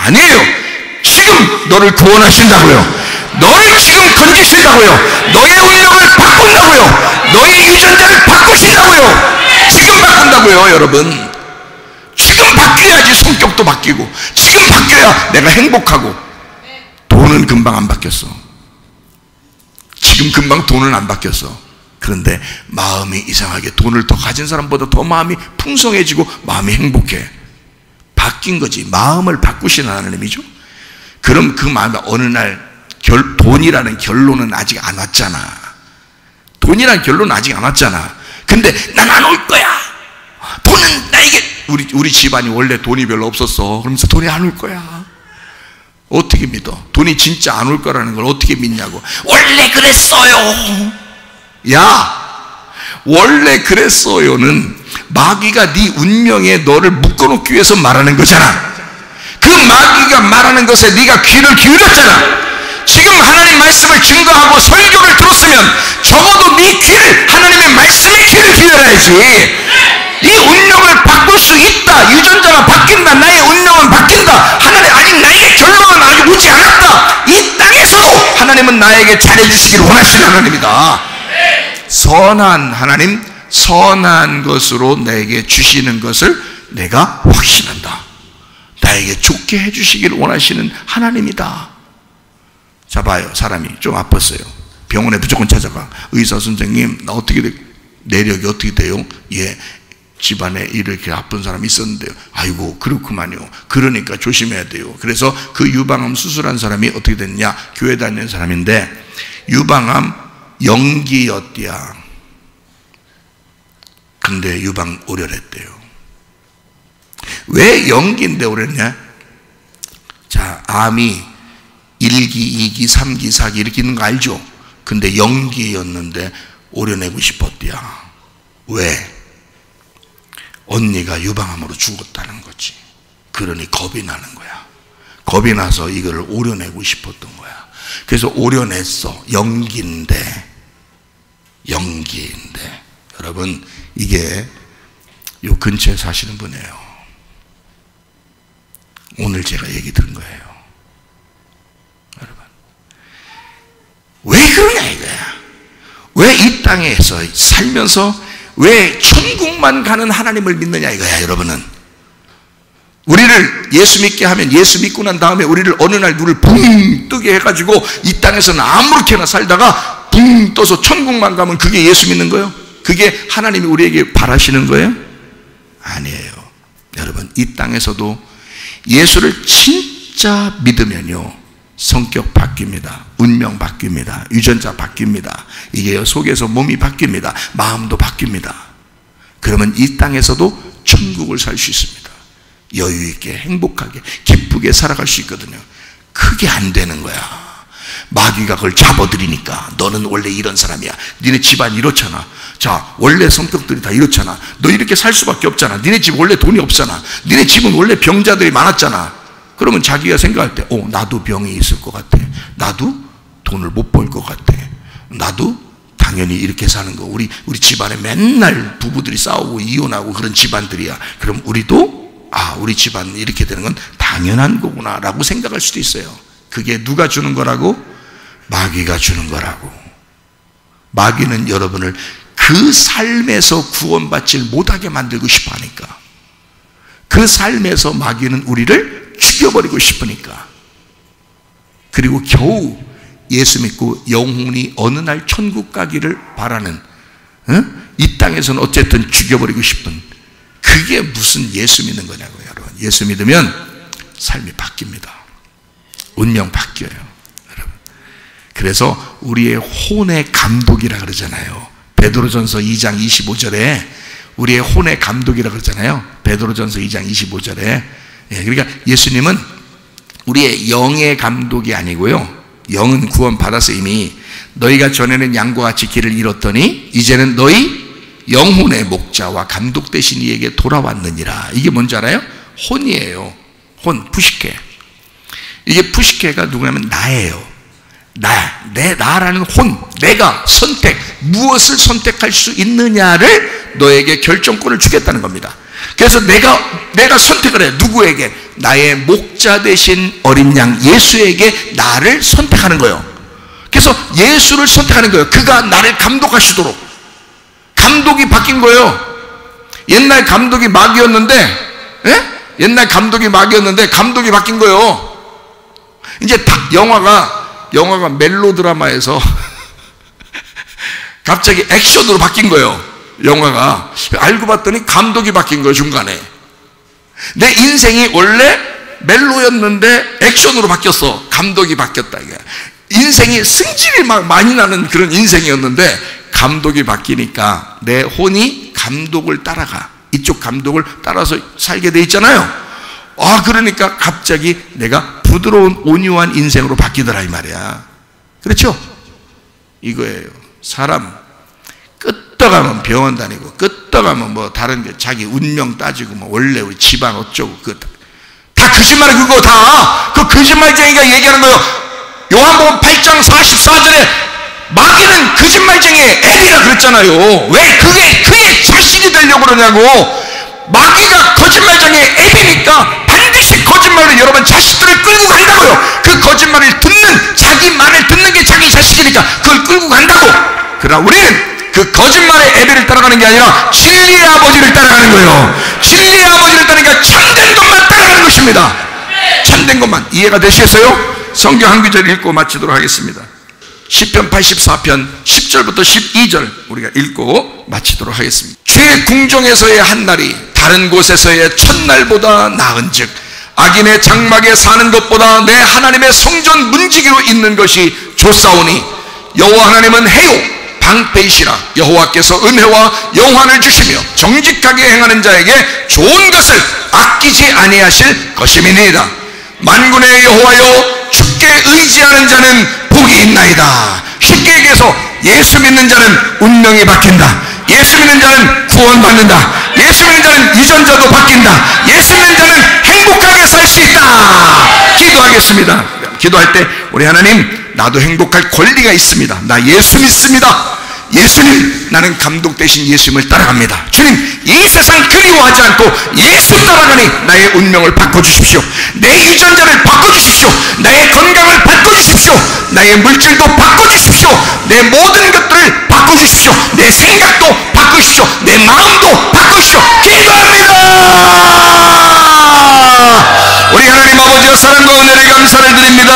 아니에요. 지금 너를 구원하신다고요. 너를 지금 건지신다고요. 너의 운명을 바꾼다고요. 너의 유전자를 바꾸신다고요. 지금 바꾼다고요. 여러분, 지금 바뀌어야지 성격도 바뀌고, 지금 바뀌어야 내가 행복하고. 돈은 금방 안 바뀌었어. 지금 금방 돈은 안 바뀌었어. 그런데 마음이 이상하게 돈을 더 가진 사람보다 더 마음이 풍성해지고 마음이 행복해. 바뀐 거지. 마음을 바꾸시는 하나님이죠. 그럼 그 마음이 어느 날 돈이라는 결론은 아직 안 왔잖아. 돈이라는 결론은 아직 안 왔잖아. 근데 난 안 올 거야. 돈은 나에게, 우리 집안이 원래 돈이 별로 없었어. 그러면서 돈이 안 올 거야. 어떻게 믿어? 돈이 진짜 안 올 거라는 걸 어떻게 믿냐고. 원래 그랬어요. 야, 원래 그랬어요는 마귀가 네 운명에 너를 묶어놓기 위해서 말하는 거잖아. 그 마귀가 말하는 것에 네가 귀를 기울였잖아. 지금 하나님 말씀을 증거하고 설교를 들었으면 적어도 네 귀를, 하나님의 말씀에 귀를 기울여야지. 네 운명을 바꿀 수 있다. 유전자가 바뀐다. 나의 운명은 바뀐다. 하나님, 아직 나에게 결론은 아직 오지 않았다. 이 땅에서도 하나님은 나에게 잘해주시기를 원하시는 하나님이다. 선한 하나님, 선한 것으로 내게 주시는 것을 내가 확신한다. 나에게 좋게 해주시기를 원하시는 하나님이다. 자, 봐요. 사람이 좀 아팠어요. 병원에 무조건 찾아가. 의사 선생님, 나 어떻게 내력이 어떻게 돼요? 예, 집안에 이렇게 아픈 사람이 있었는데요. 아이고, 그렇구만요. 그러니까 조심해야 돼요. 그래서 그 유방암 수술한 사람이 어떻게 됐냐? 교회 다니는 사람인데 유방암 연기였대야. 근데 유방 오열했대요. 왜 연기인데 오랬냐? 자, 암이 1기, 2기, 3기, 4기 이렇게 있는 거 알죠? 근데 연기였는데 오려내고 싶었대야. 왜? 언니가 유방암으로 죽었다는 거지. 그러니 겁이 나는 거야. 겁이 나서 이거를 오려내고 싶었던 거야. 그래서 오려냈어. 연기인데 여러분, 이게 요 근처에 사시는 분이에요. 오늘 제가 얘기 들은 거예요. 여러분, 왜 그러냐 이거야. 왜 이 땅에서 살면서 왜 천국만 가는 하나님을 믿느냐 이거야. 여러분은 우리를 예수 믿게 하면, 예수 믿고 난 다음에 우리를 어느 날 눈을 붕 뜨게 해가지고 이 땅에서는 아무렇게나 살다가 붕 떠서 천국만 가면 그게 예수 믿는 거예요? 그게 하나님이 우리에게 바라시는 거예요? 아니에요. 여러분, 이 땅에서도 예수를 진짜 믿으면요, 성격 바뀝니다. 운명 바뀝니다. 유전자 바뀝니다. 이게 속에서 몸이 바뀝니다. 마음도 바뀝니다. 그러면 이 땅에서도 천국을 살 수 있습니다. 여유 있게, 행복하게, 기쁘게 살아갈 수 있거든요. 그게 안 되는 거야. 마귀가 그걸 잡아들이니까 너는 원래 이런 사람이야. 니네 집안 이렇잖아. 자, 원래 성격들이 다 이렇잖아. 너 이렇게 살 수밖에 없잖아. 니네 집 원래 돈이 없잖아. 니네 집은 원래 병자들이 많았잖아. 그러면 자기가 생각할 때, 나도 병이 있을 것 같아. 나도 돈을 못 벌 것 같아. 나도 당연히 이렇게 사는 거. 우리 집안에 맨날 부부들이 싸우고 이혼하고 그런 집안들이야. 그럼 우리도 우리 집안 이렇게 되는 건 당연한 거구나 라고 생각할 수도 있어요. 그게 누가 주는 거라고? 마귀가 주는 거라고. 마귀는 여러분을 그 삶에서 구원받지 못하게 만들고 싶어 하니까. 그 삶에서 마귀는 우리를 죽여버리고 싶으니까. 그리고 겨우 예수 믿고 영혼이 어느 날 천국 가기를 바라는, 이 땅에서는 어쨌든 죽여버리고 싶은, 그게 무슨 예수 믿는 거냐고요. 여러분, 예수 믿으면 삶이 바뀝니다. 운명 바뀌어요. 여러분, 그래서 우리의 혼의 감독이라 그러잖아요. 베드로전서 2장 25절에 우리의 혼의 감독이라 그러잖아요. 베드로전서 2장 25절에. 그러니까 예수님은 우리의 영의 감독이 아니고요, 영은 구원 받아서 이미 너희가 전에는 양과 같이 길을 잃었더니 이제는 너희 영혼의 목자와 감독 되신 이에게 돌아왔느니라. 이게 뭔지 알아요? 혼이에요. 혼, 푸시케. 이게 푸시케가 누구냐면 나예요. 나라는 혼, 내가 무엇을 선택할 수 있느냐를 너에게 결정권을 주겠다는 겁니다. 그래서 내가 선택을 해. 누구에게? 나의 목자 되신 어린 양 예수에게 나를 선택하는 거예요. 그래서 예수를 선택하는 거예요. 그가 나를 감독하시도록. 감독이 바뀐 거예요. 옛날 감독이 마귀였는데, 옛날 감독이 마귀였는데 감독이 바뀐 거예요. 이제 영화가 멜로드라마에서 갑자기 액션으로 바뀐 거예요. 영화가. 알고 봤더니 감독이 바뀐 거예요. 중간에. 내 인생이 원래 멜로였는데 액션으로 바뀌었어. 감독이 바뀌었다 이게. 인생이 승질이 막 많이 나는 그런 인생이었는데 감독이 바뀌니까 내 혼이 감독을 따라가. 이쪽 감독을 따라서 살게 돼 있잖아요. 그러니까 갑자기 내가 부드러운 온유한 인생으로 바뀌더라 이 말이야. 그렇죠? 이거예요. 사람 끄떡하면 병원 다니고, 끄떡하면 뭐 다른 게 자기 운명 따지고, 뭐 원래 우리 집안 어쩌고, 다 거짓말. 그거 다 그 거짓말쟁이가 얘기하는 거예요. 요한복음 8장 44절에 마귀는 거짓말쟁이의 앱이라 그랬잖아요. 왜 그게 자신이 되려고 그러냐고. 마귀가 거짓말쟁이의 앱이니까 반드시 거짓말로 여러분 자식들을 끌고 간다고요. 그 거짓말을 듣는, 자기 말을 듣는 게 자기 자식이니까 그걸 끌고 간다고. 그러나 우리는 그 거짓말의 애비를 따라가는 게 아니라 진리의 아버지를 따라가는 거예요. 진리의 아버지를 따르니까 참된 것만 따라가는 것입니다. 참된 관련된 것만 이해가 되시겠어요? 성경 한 구절 읽고 마치도록 하겠습니다. 시편 84편 10절부터 12절 우리가 읽고 마치도록 하겠습니다. 주의 궁정에서의 한 날이 다른 곳에서의 첫날보다 나은즉 악인의 장막에 사는 것보다 내 하나님의 성전 문지기로 있는 것이 좋사오니 여호와 하나님은 해요 방패이시라. 여호와께서 은혜와 영환을 주시며 정직하게 행하는 자에게 좋은 것을 아끼지 아니하실 것임이니이다. 만군의 여호와여 주께 의지하는 자는 복이 있나이다. 쉽게 얘기해서 예수 믿는 자는 운명이 바뀐다. 예수 믿는 자는 구원받는다. 예수 믿는 자는 유전자도 바뀐다. 예수 믿는 자는 행복하게 살 수 있다. 기도하겠습니다. 기도할 때 우리 하나님, 나도 행복할 권리가 있습니다. 나 예수 믿습니다. 예수님, 나는 감독되신 예수님을 따라갑니다. 주님, 이 세상 그리워하지 않고 예수 따라가니 나의 운명을 바꿔주십시오. 내 유전자를 바꿔주십시오. 나의 건강을 바꿔주십시오. 나의 물질도 바꿔주십시오. 내 모든 것들을 바꿔주십시오. 내 생각도 바꾸십시오. 내 마음도 바꾸십시오. 기도합니다. 우리 하나님 아버지의 사랑과 은혜를 감사를 드립니다.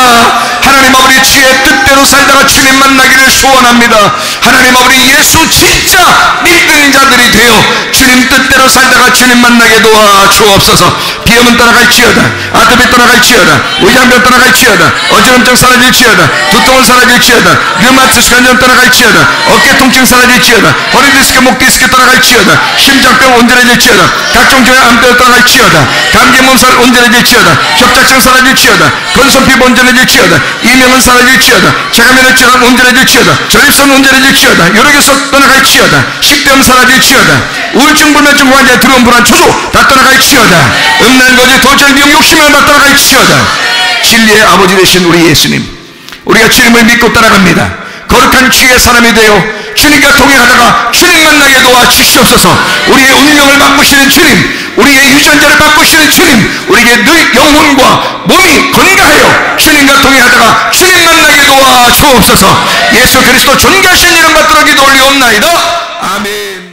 하나님 아버지, 주의 뜻대로 살다가 주님 만나기를 소원합니다. 하나님 아버지, 예수 진짜 믿는 자들이 되어 주님 뜻대로 살다가 주님 만나게 도와 주옵소서. 비염은 떠나갈지어다. 아토피 떠나갈지어다. 위장병 떠나갈지어다. 어지럼증 사라질지어다. 두통은 사라질지어다. 류마티스 관절 떠나갈지어다. 어깨 통증 사라질지어다. 허리 디스크, 목 디스크 떠나갈지어다. 심장병 온전해질지어다. 각종 종의 암병 떠나갈지어다. 감기 몸살 온전해질지어다. 협착증 사라질지어다. 건선피부 온전해질지어다. 이명은 사라질지어다. 체감면역 질환 온전해질지어다. 전립선 온전해질지어다. 요로결석 떠나갈지어다. 식도염 사라질지어다. 우울증, 불면증 환자의 두려움, 불안, 초조 다 떠나갈지어다. 음란, 거짓, 도저히 미움, 욕심을 다 떠나갈지어다. 진리의 아버지 되신 우리 예수님, 우리가 주님을 믿고 따라갑니다. 거룩한 주의 사람이 되어 주님과 동행하다가 주님 만나게 도와 주시옵소서. 우리의 운명을 바꾸시는 주님, 우리의 유전자를 바꾸시는 주님, 우리에게 늘 영혼과 몸이 건강하여 주님과 동행하다가 주님 만나게 도와 주옵소서. 예수 그리스도 존귀하신 이름 받들어 기도 올리옵나이다.